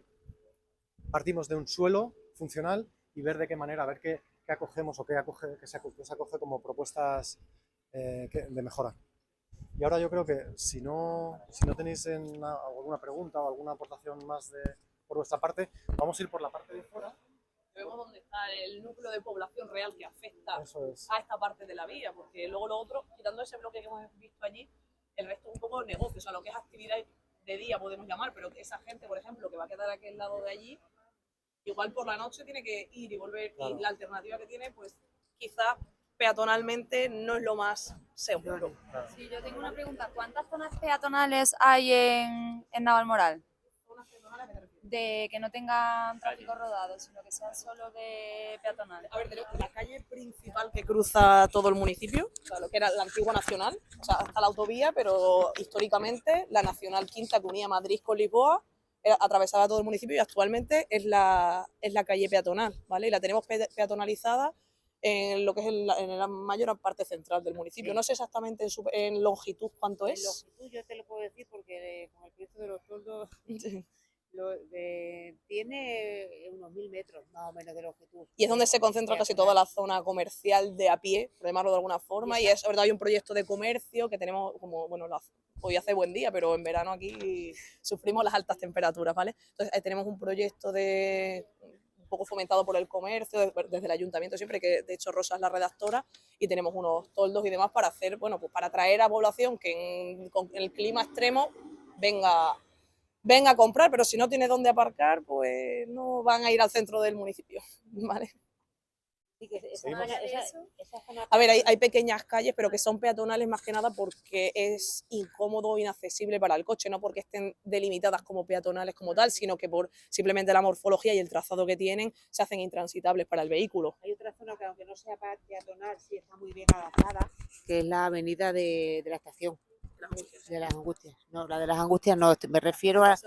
partimos de un suelo funcional y ver de qué manera, a ver qué acogemos o qué se acoge como propuestas de mejora. Y ahora yo creo que si no tenéis alguna pregunta o alguna aportación más por vuestra parte, vamos a ir por la parte de fuera. Vemos dónde está el núcleo de población real que afecta Eso es. a esta parte de la vía, porque luego lo otro, quitando ese bloque que hemos visto allí, el resto es un poco negocio, o sea, lo que es actividad de día podemos llamar, pero esa gente, por ejemplo, que va a quedar a aquel lado de allí, igual por la noche tiene que ir y volver, claro. Y la alternativa que tiene, pues quizás peatonalmente no es lo más seguro. Claro. Sí, yo tengo una pregunta. ¿Cuántas zonas peatonales hay en Navalmoral? ¿Zonas peatonales? De que no tengan tráfico rodado, sino que sean solo de peatonales. A ver, tenemos la calle principal que cruza todo el municipio, o sea, lo que era la antigua Nacional, o sea, hasta la autovía, pero históricamente la Nacional Quinta que unía Madrid con Lisboa atravesaba todo el municipio y actualmente es la calle peatonal, ¿vale? Y la tenemos peatonalizada en lo que es en la mayor parte central del municipio. Sí. No sé exactamente en longitud cuánto es. En longitud yo te lo puedo decir porque con el precio de los toldos tiene unos 1000 metros más o menos de longitud. Y es donde se concentra casi toda la zona comercial de a pie, por llamarlo de alguna forma, y es verdad, hay un proyecto de comercio que tenemos como, bueno, hoy hace buen día, pero en verano aquí sufrimos las altas temperaturas, ¿vale? Entonces tenemos un proyecto un poco fomentado por el comercio, desde el ayuntamiento siempre, que de hecho Rosa es la redactora, y tenemos unos toldos y demás para hacer, bueno, pues para atraer a población que con el clima extremo venga a comprar, pero si no tiene dónde aparcar, pues no van a ir al centro del municipio, ¿vale? A ver, hay pequeñas calles, pero que son peatonales más que nada porque es incómodo o inaccesible para el coche, no porque estén delimitadas como peatonales como tal, sino que por simplemente la morfología y el trazado que tienen se hacen intransitables para el vehículo. Hay otra zona que aunque no sea peatonal, sí está muy bien adaptada, que es la avenida de la estación. De las Angustias. No, la de las Angustias no, me refiero al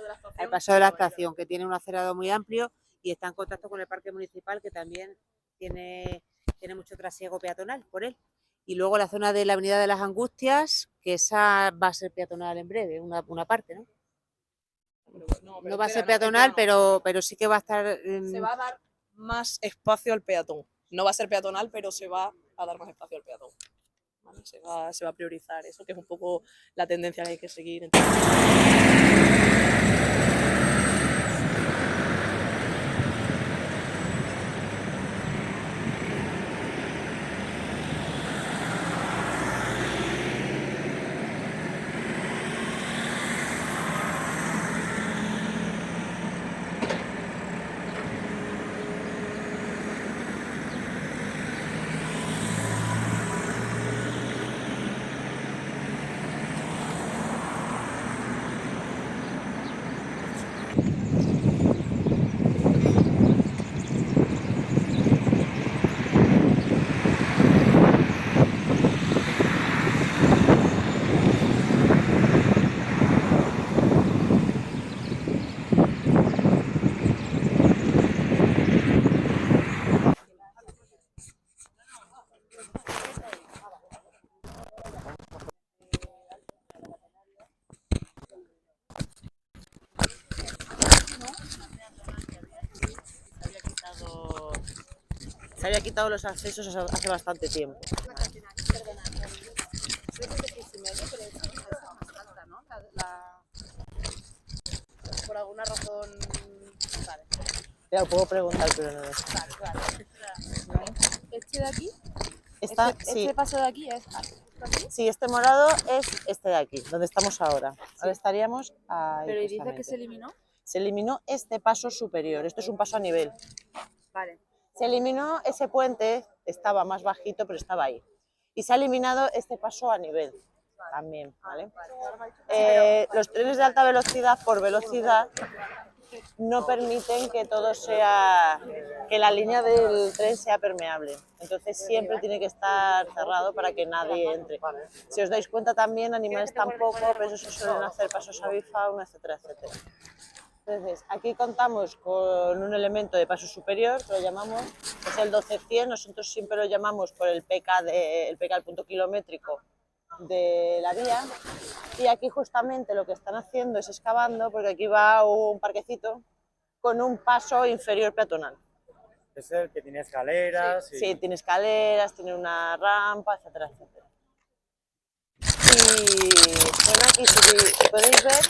paso de la estación, que tiene un acerado muy amplio y está en contacto con el parque municipal, que también tiene mucho trasiego peatonal por él. Y luego la zona de la avenida de las Angustias, que esa va a ser peatonal en breve, una parte, ¿no? No va a ser peatonal, pero sí que va a estar... Se va a dar más espacio al peatón. No va a ser peatonal, pero se va a dar más espacio al peatón. ¿Vale? Se va a priorizar eso, que es un poco la tendencia que hay que seguir. Se había quitado los accesos hace bastante tiempo. Por alguna razón. Vale. Ya lo puedo preguntar, pero no lo sé. ¿Este de aquí? Sí. Este paso de aquí es. Sí, este morado es este de aquí, donde estamos ahora. Ahora estaríamos ahí. Pero ¿y dice que justamente. se eliminó? Se eliminó este paso superior, esto es un paso a nivel. Vale. Se eliminó ese puente, estaba más bajito, pero estaba ahí. Y se ha eliminado este paso a nivel también, ¿vale? Los trenes de alta velocidad, por velocidad, no permiten que todo sea, que la línea del tren sea permeable. Entonces siempre tiene que estar cerrado para que nadie entre. Si os dais cuenta también, animales tampoco, pero eso se suelen hacer pasos avifauna, etcétera, etcétera. Entonces, aquí contamos con un elemento de paso superior, que lo llamamos, es el 1200, nosotros siempre lo llamamos por el PK, el punto kilométrico de la vía, y aquí justamente lo que están haciendo es excavando, porque aquí va un parquecito con un paso inferior peatonal. Es el que tiene escaleras. Sí, tiene escaleras, tiene una rampa, etcétera, etcétera. Y bueno, aquí si podéis ver,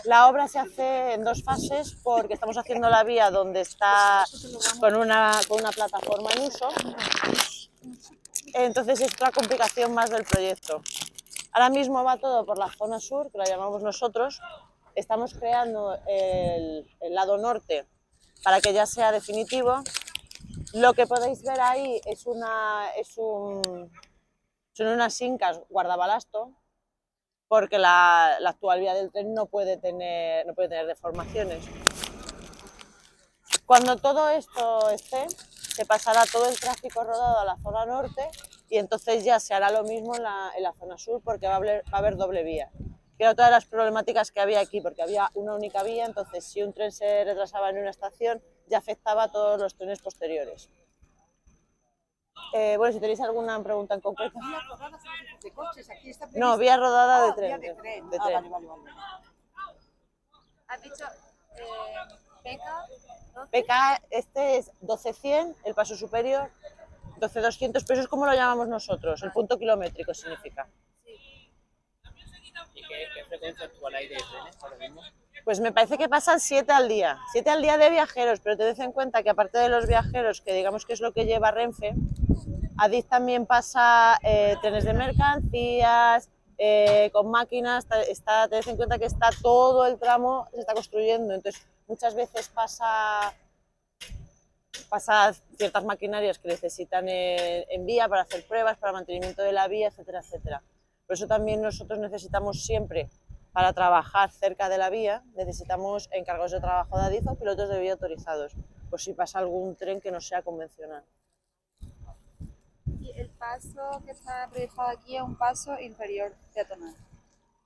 la obra se hace en dos fases porque estamos haciendo la vía donde está con una plataforma en uso. Entonces es otra complicación más del proyecto. Ahora mismo va todo por la zona sur, que la llamamos nosotros. Estamos creando el lado norte para que ya sea definitivo. Lo que podéis ver ahí son unas incas guardabalasto, porque la actual vía del tren no puede tener deformaciones. Cuando todo esto esté, se pasará todo el tráfico rodado a la zona norte y entonces ya se hará lo mismo en la zona sur, porque va a haber doble vía. Que era todas las problemáticas que había aquí, porque había una única vía, entonces si un tren se retrasaba en una estación ya afectaba a todos los trenes posteriores. Bueno, si tenéis alguna pregunta en concreto. ¿De coches? Aquí está No, vía rodada de tren. Vía de tren. De tren. Vale. ¿Has dicho PK? PK, este es 1200, el paso superior, 12200, pero eso es como lo llamamos nosotros, el punto kilométrico significa. ¿Y qué frecuencia actual hay de trenes ahora mismo? Pues me parece que pasan 7 al día de viajeros, pero tened en cuenta que aparte de los viajeros, que digamos que es lo que lleva Renfe, Adif también pasa trenes de mercancías, con máquinas, tened en cuenta que está todo el tramo, se está construyendo, entonces muchas veces pasa ciertas maquinarias que necesitan en vía para hacer pruebas, para mantenimiento de la vía, etcétera, etcétera. Por eso también nosotros necesitamos siempre, para trabajar cerca de la vía, necesitamos encargados de trabajo de Adif o pilotos de vía autorizados, por si pasa algún tren que no sea convencional. Y el paso que está proyectado aquí es un paso inferior peatonal.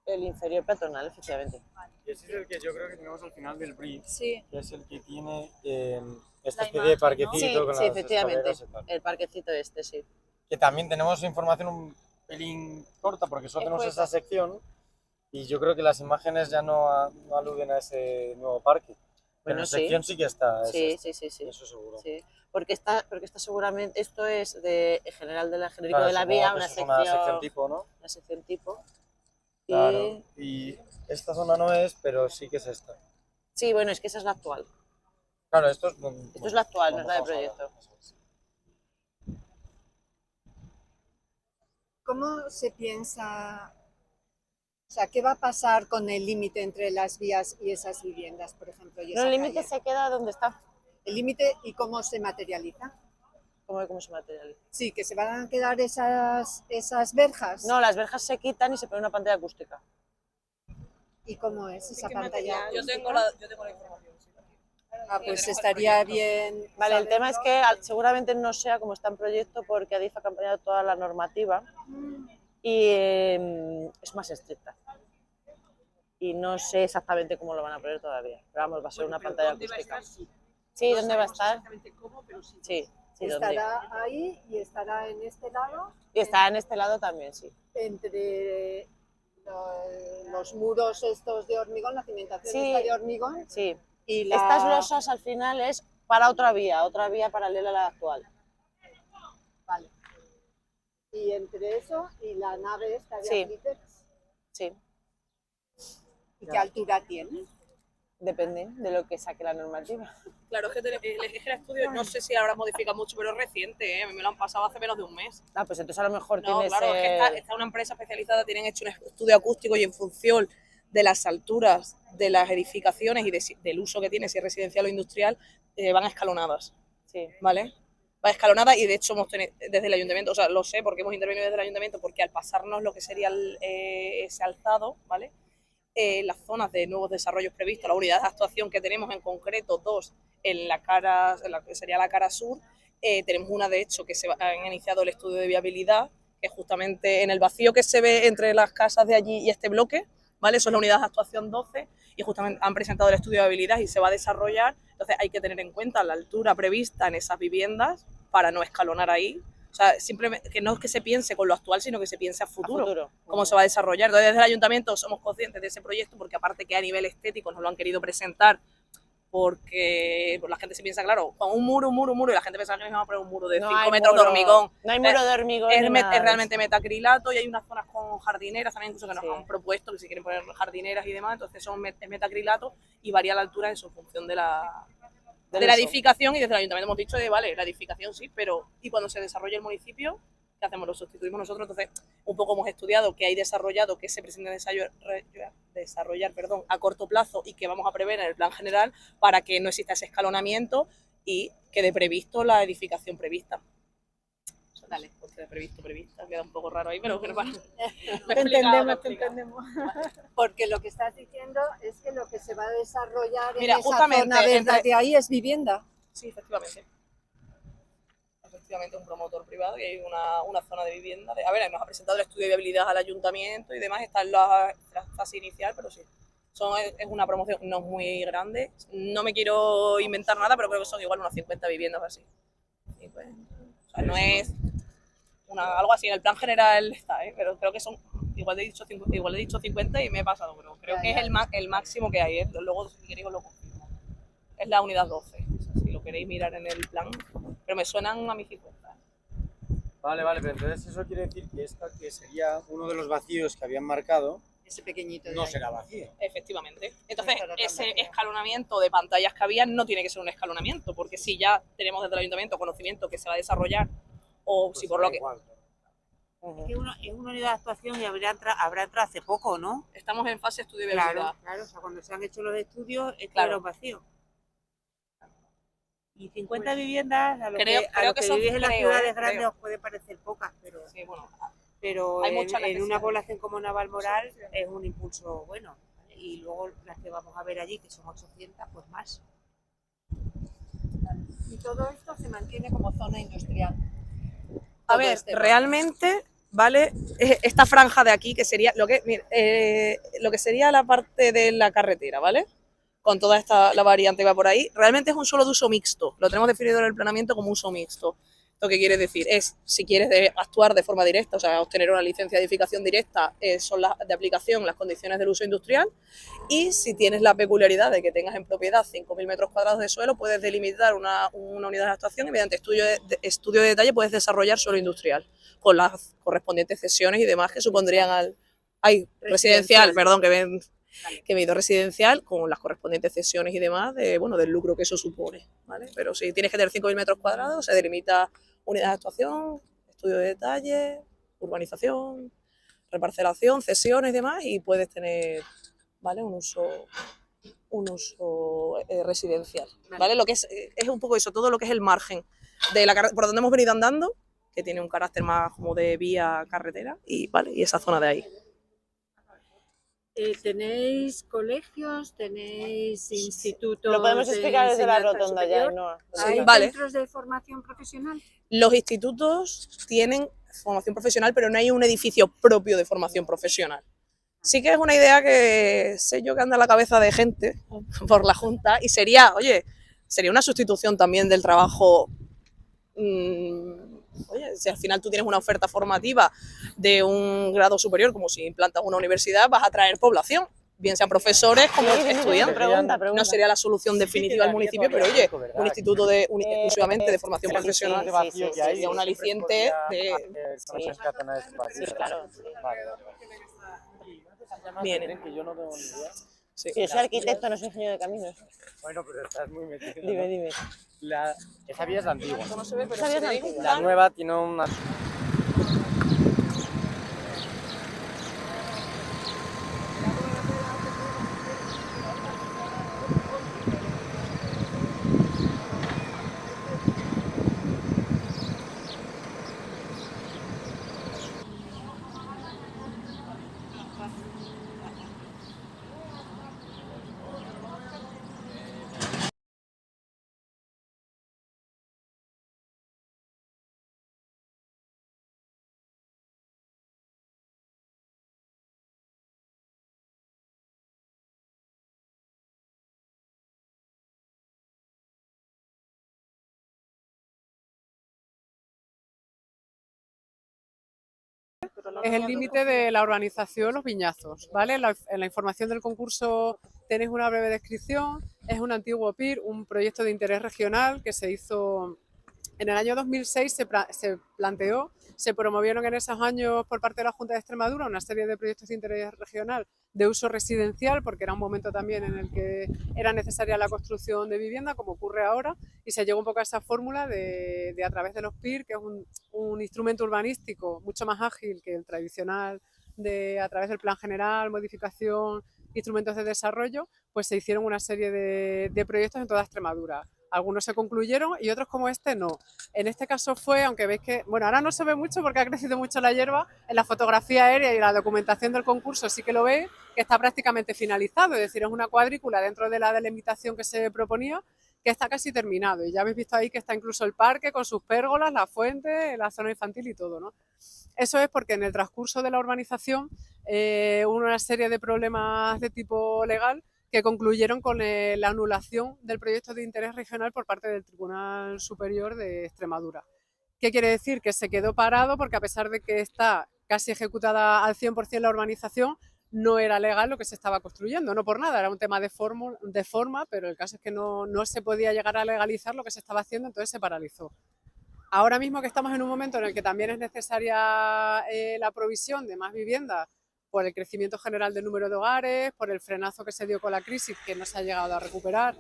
El inferior peatonal, efectivamente. Y ese es el que yo creo que tenemos al final del brief, sí, que es el que tiene esta La especie de imagen, parquecito ¿no? con Sí, las efectivamente, escaleras y tal. el parquecito este, sí. Que también tenemos información un pelín corta porque solo tenemos esa sección y yo creo que las imágenes ya no aluden a ese nuevo parque. Pero Bueno, en sección sí que está. Sí. Eso seguro. Sí. Porque está seguramente, esto es de general de la genérico Claro, de la supongo vía, que una eso es una sección sección tipo, ¿no? Una sección tipo. Claro. Y esta zona no es, pero sí que es esta. Sí, bueno, es que esa es la actual. Claro, esto es Esto es la actual, no es la del proyecto. ¿Cómo se piensa, o sea, qué va a pasar con el límite entre las vías y esas viviendas, por ejemplo? Y No, esa el límite calle? se queda donde está. ¿El límite y cómo se materializa? ¿Cómo se materializa? Sí, que se van a quedar esas verjas. No, las verjas se quitan y se pone una pantalla acústica. ¿Y cómo es esa pantalla? Yo tengo la información. Ah, pues estaría bien. Vale, el saberlo. tema es que seguramente no sea como está en proyecto porque Adif ha acompañado toda la normativa y es más estricta. Y no sé exactamente cómo lo van a poner todavía. Pero vamos, va a ser una pantalla acústica. Sí, ¿dónde va a estar? Sí, ¿dónde? Estará ahí y estará en este lado. Y está en este lado también, sí. Entre los muros estos de hormigón, la cimentación Sí. esta de hormigón. Sí. Y Estas losas al final es para otra vía paralela a la actual. Vale. Y entre eso y la nave esta de Sí. Aplitex, Sí, ¿y qué altura tiene? depende de lo que saque la normativa. Claro, es que el estudio, no sé si ahora modifica mucho, pero es reciente, ¿eh? A mí me lo han pasado hace menos de un mes. Ah, pues entonces a lo mejor No, tienes... claro, es que está una empresa especializada, tienen hecho un estudio acústico y en función de las alturas de las edificaciones y del uso que tiene, si es residencial o industrial, van escalonadas. Sí. ¿Vale? Va escalonada y de hecho hemos tenido desde el ayuntamiento, o sea, lo sé porque hemos intervenido desde el ayuntamiento, porque al pasarnos lo que sería ese alzado, ¿vale? Las zonas de nuevos desarrollos previstos, las unidades de actuación que tenemos en concreto, dos en la cara, en la que sería la cara sur, tenemos una de hecho que han iniciado el estudio de viabilidad, que es justamente en el vacío que se ve entre las casas de allí y este bloque, ¿vale? Eso es la unidad de actuación 12 y justamente han presentado el estudio de viabilidad y se va a desarrollar, entonces hay que tener en cuenta la altura prevista en esas viviendas para no escalonar ahí. O sea, simplemente que no es que se piense con lo actual, sino que se piense a futuro. Cómo se va a desarrollar. Entonces, desde el ayuntamiento somos conscientes de ese proyecto porque aparte que a nivel estético nos lo han querido presentar porque la gente se piensa, claro, con un muro, y la gente piensa que nos vamos a poner un muro de 5 metros de hormigón. No hay muro de hormigón. Es realmente metacrilato y hay unas zonas con jardineras también, incluso que nos han propuesto que si quieren poner jardineras y demás, entonces es metacrilato y varía la altura en función de la edificación, y desde el ayuntamiento hemos dicho de vale, la edificación sí, pero y cuando se desarrolle el municipio, ¿qué hacemos? Lo sustituimos nosotros. Entonces, un poco hemos estudiado qué hay desarrollado, qué se pretende desarrollar a corto plazo y que vamos a prever en el plan general para que no exista ese escalonamiento y quede previsto la edificación prevista. Dale, pues quede prevista, queda un poco raro ahí, pero bueno, Te entendemos. Porque lo que estás diciendo es que lo que se va a desarrollar Mira, en esa justamente, zona verde de ahí es vivienda. Sí, efectivamente. Efectivamente, un promotor privado y hay una zona de vivienda. A ver, nos ha presentado el estudio de viabilidad al ayuntamiento y demás, está en la fase inicial, pero sí. Es una promoción no muy grande. No me quiero inventar nada, pero creo que son igual unas 50 viviendas así. Y pues, o sea, no es algo así, en el plan general está, pero creo que son, igual he dicho 50 y me he pasado, pero creo que es el máximo que hay, luego si queréis os lo confirmo. Es la unidad 12, si lo queréis mirar en el plan, pero me suenan a mi 50. Vale, pero entonces eso quiere decir que esta que sería uno de los vacíos que habían marcado, ese pequeñito no será vacío. Efectivamente. Entonces, ese escalonamiento de pantallas que había no tiene que ser un escalonamiento, porque si ya tenemos desde el ayuntamiento conocimiento que se va a desarrollar, o pues si por lo que... Es una unidad de actuación y habrá entrado hace poco, ¿no? Estamos en fase de estudio de viabilidad. Claro, o sea, cuando se han hecho los estudios, esto era un vacío. Y 50 viviendas, a lo que vivís en las ciudades grandes os puede parecer pocas, pero, sí, bueno, pero hay en una población como Navalmoral es un impulso bueno. Y luego las que vamos a ver allí, que son 800, pues más. Y todo esto se mantiene como zona industrial. A ver, realmente, ¿vale? Esta franja de aquí, que sería lo que sería la parte de la carretera, ¿vale? Con toda la variante que va por ahí, realmente es un suelo de uso mixto. Lo tenemos definido en el planeamiento como uso mixto. Lo que quiere decir es, si quieres actuar de forma directa, o sea, obtener una licencia de edificación directa, son de aplicación las condiciones del uso industrial, y si tienes la peculiaridad de que tengas en propiedad 5.000 metros cuadrados de suelo, puedes delimitar una unidad de actuación y mediante estudio de detalle puedes desarrollar suelo industrial, con las correspondientes cesiones y demás que supondrían residencial, perdón, que me he ido residencial, con las correspondientes cesiones y demás, del lucro que eso supone, ¿vale? Pero si tienes que tener 5.000 metros cuadrados, se delimita unidad de actuación, estudio de detalle, urbanización, reparcelación, cesiones y demás, y puedes tener, ¿vale? un uso residencial, ¿vale? Lo que es un poco eso, todo lo que es el margen de por donde hemos venido andando, que tiene un carácter más como de vía carretera, y esa zona de ahí. ¿Tenéis colegios? ¿Tenéis institutos? Lo podemos explicar desde la rotonda ya, ¿no? ¿Hay centros de formación profesional? Los institutos tienen formación profesional, pero no hay un edificio propio de formación profesional. Sí que es una idea que sé yo que anda en la cabeza de gente por la Junta y sería una sustitución también del trabajo. Si al final tú tienes una oferta formativa de un grado superior, como si implantas una universidad, vas a atraer población. bien sean profesores como Sí, sí, sí, estudiantes. pregunta. No sería la solución definitiva del municipio, pero oye, un instituto exclusivamente de formación profesional sería un aliciente de... Sí, claro. Bien. Que yo no tengo ni idea. Sí. Yo soy arquitecto, no soy ingeniero de caminos. Bueno, pero estás muy metido. Dime, dime. Esa vía es la antigua. No se ve, pero Esa vía es la si veis un antigua. La plan- nueva tiene una... Es el límite de la urbanización Los Viñazos, ¿vale? En la información del concurso tenéis una breve descripción. Es un antiguo PIR, un proyecto de interés regional que se hizo en el año 2006, se planteó, se promovieron en esos años por parte de la Junta de Extremadura una serie de proyectos de interés regional de uso residencial, porque era un momento también en el que era necesaria la construcción de vivienda, como ocurre ahora, y se llegó un poco a esa fórmula de a través de los PIR, que es un instrumento urbanístico mucho más ágil que el tradicional, a través del plan general, modificación, instrumentos de desarrollo, pues se hicieron una serie de proyectos en toda Extremadura. Algunos se concluyeron y otros como este no. En este caso fue, aunque veis que, bueno, ahora no se ve mucho porque ha crecido mucho la hierba, en la fotografía aérea y la documentación del concurso sí que lo veis, que está prácticamente finalizado, es decir, es una cuadrícula dentro de la delimitación que se proponía, que está casi terminado. Y ya habéis visto ahí que está incluso el parque con sus pérgolas, la fuente, la zona infantil y todo, ¿no? Eso es porque en el transcurso de la urbanización hubo una serie de problemas de tipo legal que concluyeron con la anulación del proyecto de interés regional por parte del Tribunal Superior de Extremadura. ¿Qué quiere decir? Que se quedó parado porque a pesar de que está casi ejecutada al 100% la urbanización, no era legal lo que se estaba construyendo, no por nada, era un tema de forma, pero el caso es que no se podía llegar a legalizar lo que se estaba haciendo, entonces se paralizó. Ahora mismo que estamos en un momento en el que también es necesaria la provisión de más viviendas por el crecimiento general del número de hogares, por el frenazo que se dio con la crisis que no se ha llegado a recuperar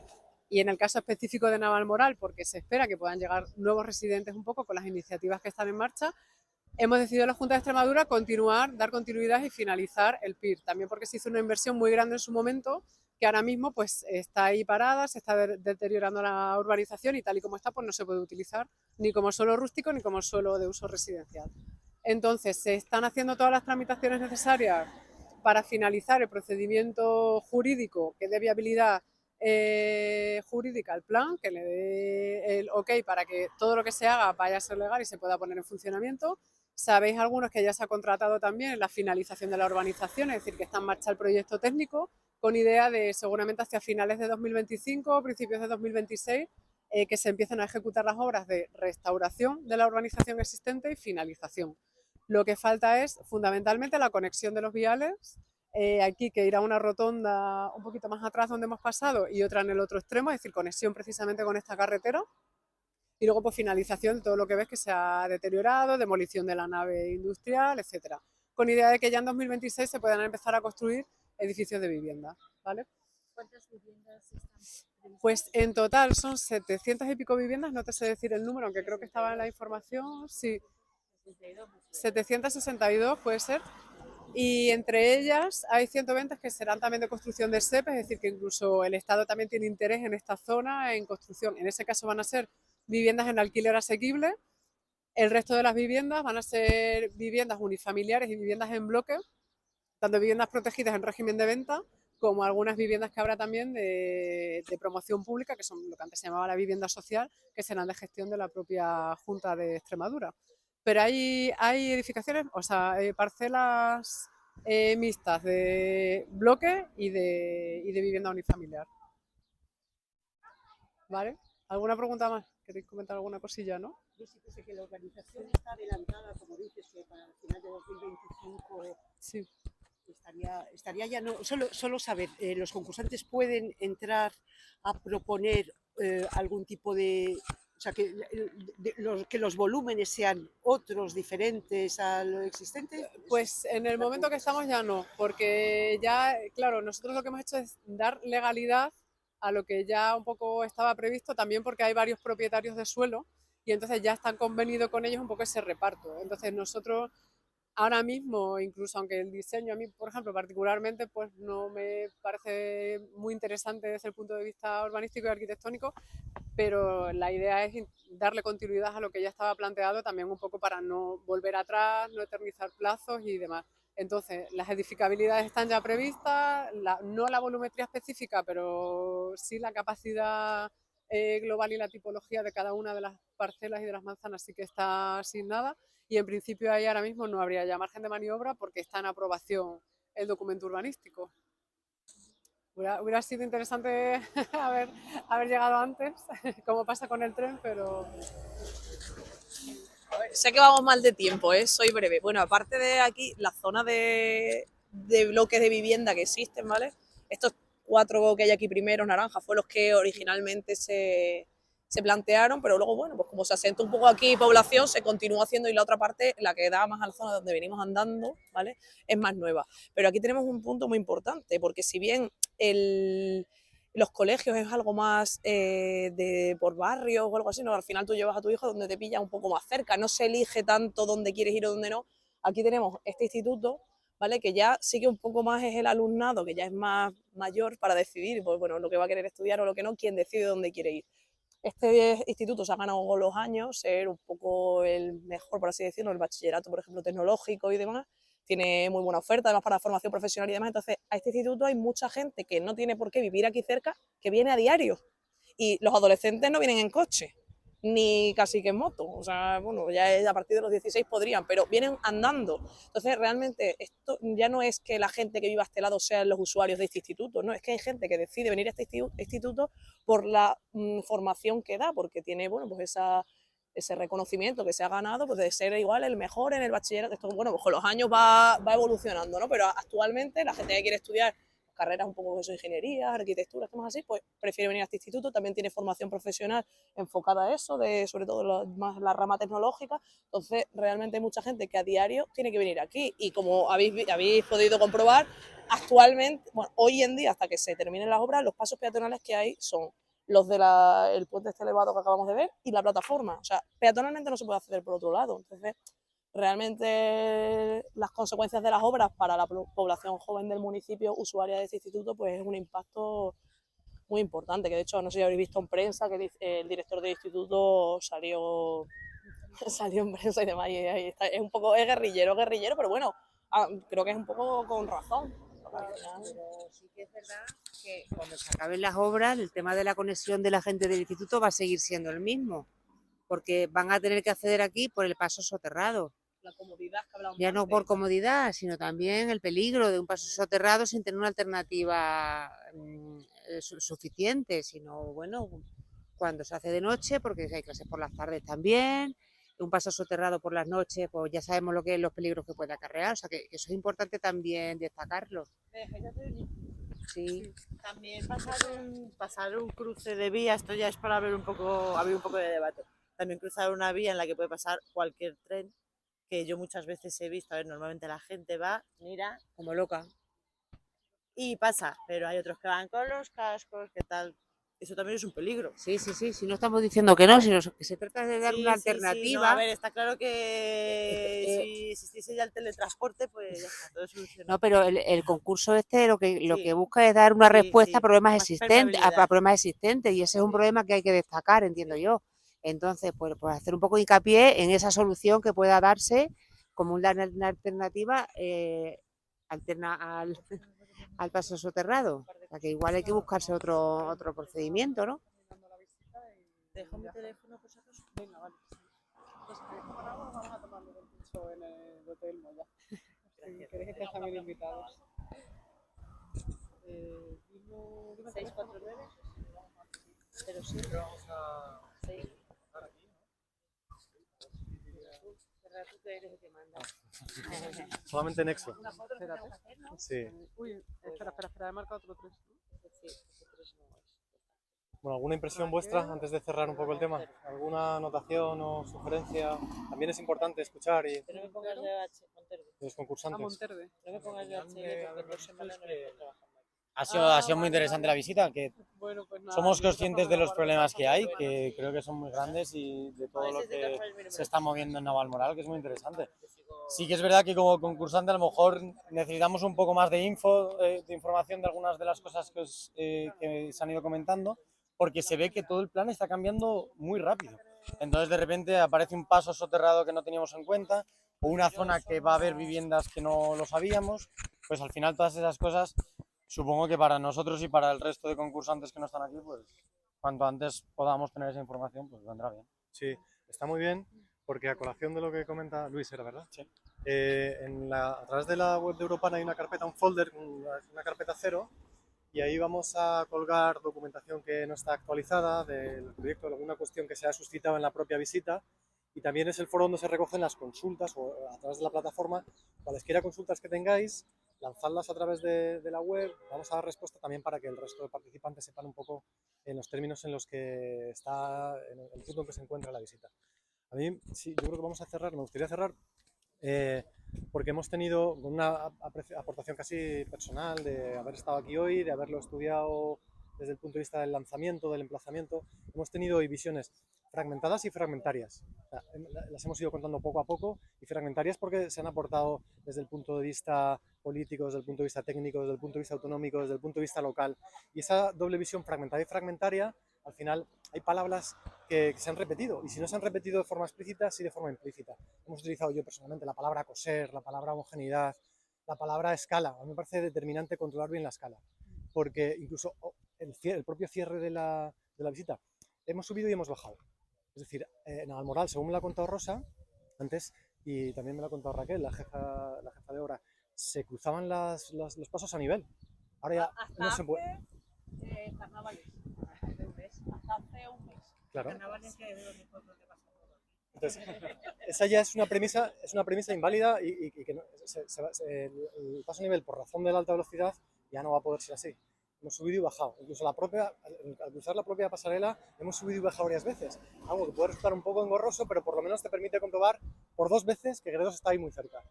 y en el caso específico de Navalmoral porque se espera que puedan llegar nuevos residentes un poco con las iniciativas que están en marcha, hemos decidido en la Junta de Extremadura dar continuidad y finalizar el PIR, también porque se hizo una inversión muy grande en su momento que ahora mismo pues está ahí parada, se está deteriorando la urbanización y tal y como está pues no se puede utilizar ni como suelo rústico ni como suelo de uso residencial. Entonces se están haciendo todas las tramitaciones necesarias para finalizar el procedimiento jurídico que dé viabilidad jurídica al plan, que le dé el ok para que todo lo que se haga vaya a ser legal y se pueda poner en funcionamiento. Sabéis algunos que ya se ha contratado también la finalización de la urbanización, es decir, que está en marcha el proyecto técnico con idea de seguramente hacia finales de 2025 o principios de 2026 que se empiecen a ejecutar las obras de restauración de la urbanización existente y finalización. Lo que falta es fundamentalmente la conexión de los viales, aquí que irá una rotonda un poquito más atrás donde hemos pasado y otra en el otro extremo, es decir, conexión precisamente con esta carretera. Y luego pues finalización de todo lo que ves que se ha deteriorado, demolición de la nave industrial, etcétera, con idea de que ya en 2026 se puedan empezar a construir edificios de vivienda, ¿vale? ¿Cuántas viviendas están previstas? Pues en total son 700 y pico viviendas, no te sé decir el número, aunque creo que estaba en la información, sí, 762 puede ser, y entre ellas hay 120 que serán también de construcción de SEP, es decir, que incluso el Estado también tiene interés en esta zona en construcción, en ese caso van a ser viviendas en alquiler asequible, el resto de las viviendas van a ser viviendas unifamiliares y viviendas en bloque, tanto viviendas protegidas en régimen de venta como algunas viviendas que habrá también de promoción pública, que son lo que antes se llamaba la vivienda social, que serán de gestión de la propia Junta de Extremadura. Pero hay edificaciones, o sea, parcelas mixtas de bloque y de vivienda unifamiliar. ¿Vale? ¿Alguna pregunta más? ¿Queréis comentar alguna cosilla, no? Yo sí que sé que la organización está adelantada, como dices, que para el final de 2025 sí. Estaría ya no, solo saber, los concursantes pueden entrar a proponer algún tipo de, o sea, que los volúmenes sean otros, diferentes a lo existente. Pues en el momento que estamos ya no, porque ya, claro, nosotros lo que hemos hecho es dar legalidad a lo que ya un poco estaba previsto, también porque hay varios propietarios de suelo y entonces ya están convenido con ellos un poco ese reparto. Entonces nosotros ahora mismo, incluso aunque el diseño a mí, por ejemplo, particularmente, pues no me parece muy interesante desde el punto de vista urbanístico y arquitectónico, pero la idea es darle continuidad a lo que ya estaba planteado, también un poco para no volver atrás, no eternizar plazos y demás. Entonces, las edificabilidades están ya previstas, no la volumetría específica, pero sí la capacidad global y la tipología de cada una de las parcelas y de las manzanas sí que está asignada, y en principio ahí ahora mismo no habría ya margen de maniobra porque está en aprobación el documento urbanístico. Hubiera sido interesante haber llegado antes, como pasa con el tren, pero... Sé que vamos mal de tiempo, soy breve. Bueno, aparte de aquí, la zona de bloques de vivienda que existen, ¿vale? Estos 4 que hay aquí primero, naranjas, fueron los que originalmente se plantearon, pero luego, bueno, pues como se asentó un poco aquí población, se continúa haciendo, y la otra parte, la que da más a la zona donde venimos andando, ¿vale? Es más nueva. Pero aquí tenemos un punto muy importante, porque si bien los colegios es algo más por barrios o algo así, ¿no? Al final tú llevas a tu hijo donde te pilla un poco más cerca, no se elige tanto dónde quieres ir o dónde no. Aquí tenemos este instituto, ¿vale? Que ya sí que un poco más es el alumnado, que ya es más mayor para decidir, pues bueno, lo que va a querer estudiar o lo que no, quien decide dónde quiere ir. Este instituto se ha ganado con los años ser un poco el mejor, por así decirlo, el bachillerato, por ejemplo, tecnológico y demás. Tiene muy buena oferta, además para formación profesional y demás. Entonces, a este instituto hay mucha gente que no tiene por qué vivir aquí cerca, que viene a diario. Y los adolescentes no vienen en coche, ni casi que en moto. O sea, bueno, ya a partir de los 16 podrían, pero vienen andando. Entonces, realmente, esto ya no es que la gente que viva a este lado sean los usuarios de este instituto, no, es que hay gente que decide venir a este instituto por la formación que da, porque tiene, bueno, pues ese reconocimiento que se ha ganado, pues de ser igual el mejor en el bachillerato. Esto, bueno, pues con los años va evolucionando, ¿no? Pero actualmente la gente que quiere estudiar carreras un poco de ingeniería, arquitectura, temas así, pues prefiere venir a este instituto. También tiene formación profesional enfocada a eso, sobre todo más la rama tecnológica. Entonces, realmente hay mucha gente que a diario tiene que venir aquí, y como habéis podido comprobar, actualmente, bueno, hoy en día, hasta que se terminen las obras, los pasos peatonales que hay son los del puente este elevado que acabamos de ver y la plataforma. O sea, peatonalmente no se puede acceder por otro lado. Entonces, realmente las consecuencias de las obras para la población joven del municipio usuaria de este instituto, pues es un impacto muy importante, que de hecho no sé si habréis visto en prensa que el director del instituto salió en prensa y demás, y ahí está, es un poco guerrillero, pero bueno, creo que es un poco con razón. Pero sí que es verdad que cuando se acaben las obras, el tema de la conexión de la gente del instituto va a seguir siendo el mismo, porque van a tener que acceder aquí por el paso soterrado. La comodidad que hablamos ya no antes. por comodidad, sino también el peligro de un paso soterrado sin tener una alternativa suficiente, sino bueno, cuando se hace de noche, porque hay clases por las tardes también, un paso soterrado por las noches, pues ya sabemos lo que es los peligros que puede acarrear, o sea que eso es importante también destacarlo. Sí. También pasar un cruce de vía, esto ya es para abrir un poco de debate. También cruzar una vía en la que puede pasar cualquier tren, que yo muchas veces he visto, a ver, normalmente la gente va, mira, como loca, y pasa, pero hay otros que van con los cascos, ¿qué tal? Eso también es un peligro. Sí, si no estamos diciendo que no, sino que se trata de dar una alternativa. No, a ver, está claro que si existiese ya el teletransporte, pues ya está, todo solucionado. No, pero el concurso este lo que busca es dar una respuesta a problemas existentes, a problemas existentes, y ese es un problema que hay que destacar, entiendo yo. Entonces, pues hacer un poco de hincapié en esa solución que pueda darse como una alternativa alterna al paso soterrado. O sea, que igual hay que buscarse otro procedimiento, ¿no? Dejo mi teléfono por si acaso. Venga, vale. Pues vamos a tomarnos el curso en el Hotel Moya. Si queréis estar también invitados. 649 07 6. tú que eres el que manda. Solamente Nexo. Espérate. Sí. Uy, espera, he marcado otro 3. Bueno, ¿alguna impresión vuestra antes de cerrar un poco el tema? ¿Alguna anotación o sugerencia? También es importante escuchar y Pero no me pongas de H, Monterde. los concursantes. Monterde. No me pongas de H, porque en 2 semanas no voy a trabajar. Ha sido muy interesante la visita, que Bueno, pues nada, somos yo conscientes tampoco de me los acuerdo problemas que hay, tampoco. que creo que son muy grandes y de todo lo Ese es de que Rafael Miró. se está moviendo en Navalmoral, que es muy interesante. Sí que es verdad que como concursante a lo mejor necesitamos un poco más de de información de algunas de las cosas que se han ido comentando, porque se ve que todo el plan está cambiando muy rápido. Entonces de repente aparece un paso soterrado que no teníamos en cuenta, o una zona que va a haber viviendas que no lo sabíamos, pues al final todas esas cosas, supongo que para nosotros y para el resto de concursantes que no están aquí, pues cuanto antes podamos tener esa información, pues vendrá bien. Sí, está muy bien, porque a colación de lo que comenta Luis, ¿era verdad? Sí. A través de la web de Europan hay una carpeta, un folder, una carpeta 0, y ahí vamos a colgar documentación que no está actualizada del proyecto, alguna cuestión que se ha suscitado en la propia visita, y también es el foro donde se recogen las consultas, o a través de la plataforma, cualesquiera consultas que tengáis, lanzadlas a través de la web, vamos a dar respuesta también para que el resto de participantes sepan un poco en los términos en los que está, en el punto en que se encuentra la visita. A mí, sí, yo creo que vamos a cerrar, me gustaría cerrar, porque hemos tenido una aportación casi personal de haber estado aquí hoy, de haberlo estudiado desde el punto de vista del lanzamiento, del emplazamiento. Hemos tenido visiones fragmentadas y fragmentarias. O sea, las hemos ido contando poco a poco, y fragmentarias porque se han aportado desde el punto de vista político, desde el punto de vista técnico, desde el punto de vista autonómico, desde el punto de vista local. Y esa doble visión fragmentaria y fragmentaria, al final hay palabras que se han repetido, y si no se han repetido de forma explícita, sí de forma implícita. Hemos utilizado yo personalmente la palabra coser, la palabra homogeneidad, la palabra escala. A mí me parece determinante controlar bien la escala, porque incluso el propio cierre de la visita, hemos subido y hemos bajado. Es decir, en Navalmoral, según me lo ha contado Rosa antes, y también me lo ha contado Raquel, la jefa de obra, se cruzaban los pasos a nivel. Ahora ya no se puede. Carnavales. Hasta hace un mes. Claro. Carnavales que Entonces, esa ya es una premisa inválida, y que el paso a nivel por razón de la alta velocidad ya no va a poder ser así. Hemos subido y bajado. Incluso al cruzar la propia pasarela hemos subido y bajado varias veces. Algo que puede resultar un poco engorroso, pero por lo menos te permite comprobar por 2 veces que Gredos está ahí muy cerca.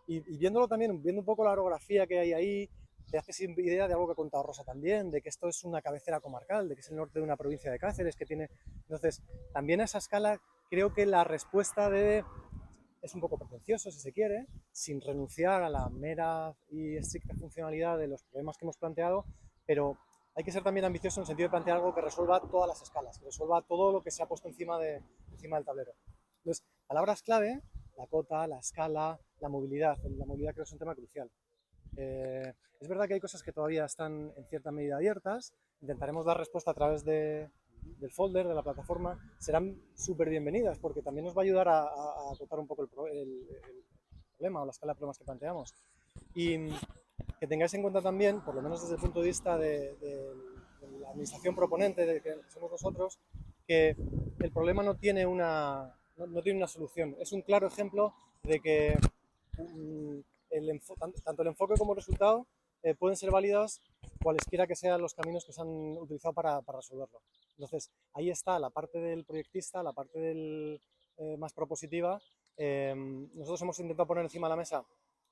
Y viéndolo también, viendo un poco la orografía que hay ahí, te haces idea de algo que ha contado Rosa también, de que esto es una cabecera comarcal, de que es el norte de una provincia de Cáceres, que tiene... Entonces, también a esa escala creo que la respuesta es un poco pretencioso, si se quiere, sin renunciar a la mera y estricta funcionalidad de los problemas que hemos planteado, pero hay que ser también ambicioso en el sentido de plantear algo que resuelva todas las escalas, que resuelva todo lo que se ha puesto encima del tablero. Entonces, palabras clave: la cota, la escala, la movilidad. La movilidad creo que es un tema crucial. Es verdad que hay cosas que todavía están en cierta medida abiertas. Intentaremos dar respuesta a través del folder, de la plataforma. Serán súper bienvenidas, porque también nos va a ayudar a acotar un poco el problema o la escala de problemas que planteamos. Y que tengáis en cuenta también, por lo menos desde el punto de vista de la administración proponente, de que somos nosotros, que el problema no tiene una solución. Es un claro ejemplo de que tanto el enfoque como el resultado pueden ser válidos cualesquiera que sean los caminos que se han utilizado para resolverlo. Entonces, ahí está la parte del proyectista, la parte más propositiva. Nosotros hemos intentado poner encima de la mesa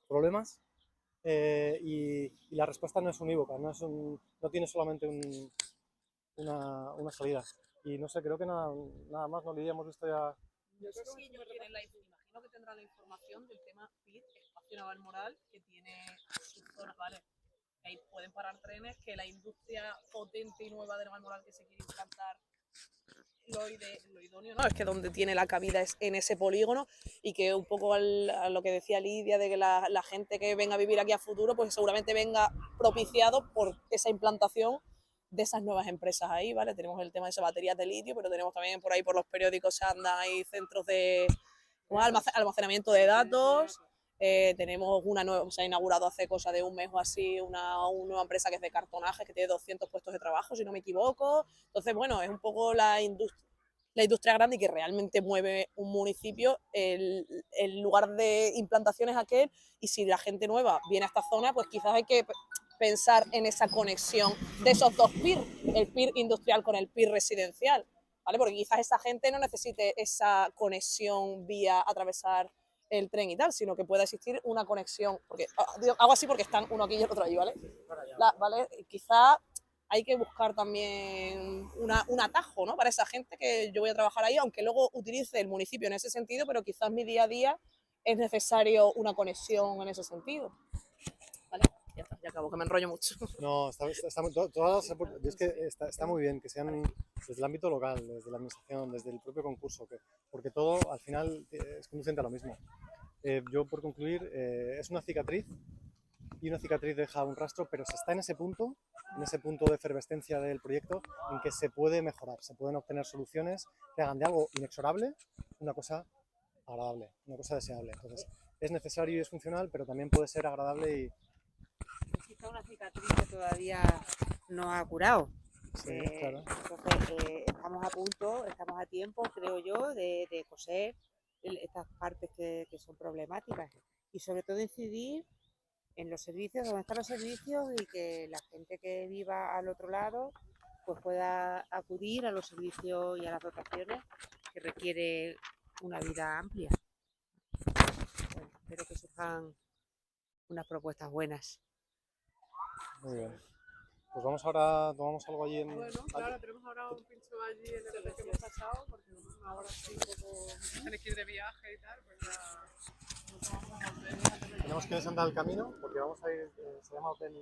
problemas, y la respuesta no es unívoca, no tiene solamente una salida. Y no sé, creo que nada más, ¿no, Lidia? Hemos visto ya... Yo creo que ellos tienen imagino que tendrán la información del tema PID, Espacio Navalmoral, que tiene sus zonas, ¿vale? Ahí pueden parar trenes, que la industria potente y nueva de Navalmoral que se quiere implantar, lo idóneo, ¿no? Es que donde tiene la cabida es en ese polígono, y que un poco a lo que decía Lidia, de que la gente que venga a vivir aquí a futuro, pues seguramente venga propiciado por esa implantación de esas nuevas empresas ahí, ¿vale? Tenemos el tema de esas baterías de litio, pero tenemos también por ahí por los periódicos se andan ahí centros de almacenamiento de datos. Tenemos se ha inaugurado hace cosa de un mes o así una nueva empresa que es de cartonaje, que tiene 200 puestos de trabajo, si no me equivoco. Entonces, bueno, es un poco la industria. la industria grande y que realmente mueve un municipio, el lugar de implantación es aquel, y si la gente nueva viene a esta zona, pues quizás hay que pensar en esa conexión de esos dos PIR, el PIR industrial con el PIR residencial, ¿vale? Porque quizás esa gente no necesite esa conexión vía atravesar el tren y tal, sino que pueda existir una conexión, porque hago así porque están uno aquí y el otro allí, ¿vale? ¿Vale? Quizá hay que buscar también un atajo, ¿no? Para esa gente que yo voy a trabajar ahí, aunque luego utilice el municipio en ese sentido, pero quizás mi día a día es necesario una conexión en ese sentido. ¿Vale? Ya está, ya acabo, que me enrollo mucho. No, es que está muy bien que sean desde el ámbito local, desde la administración, desde el propio concurso, porque todo al final es conducente a lo mismo. Yo, por concluir, es una cicatriz, y una cicatriz deja un rastro, pero se está en ese punto de efervescencia del proyecto en que se puede mejorar, se pueden obtener soluciones que hagan de algo inexorable una cosa agradable, una cosa deseable. Entonces, es necesario y es funcional, pero también puede ser agradable y... Quizá una cicatriz que todavía no ha curado. Sí, claro. Entonces, estamos a punto, estamos a tiempo, creo yo, de coser estas partes que son problemáticas y sobre todo incidir en los servicios, donde están los servicios, y que la gente que viva al otro lado pues pueda acudir a los servicios y a las dotaciones que requiere una vida amplia. Bueno, espero que surjan unas propuestas buenas. Muy bien. Pues vamos ahora, tomamos algo allí en... Bueno, claro, tenemos ahora un pincho allí en el hotel que hemos pasado, porque ahora sí un poco tenéis que ir de viaje y tal, pues ya... Tenemos que desandar el camino porque vamos a ir, se llama Hotel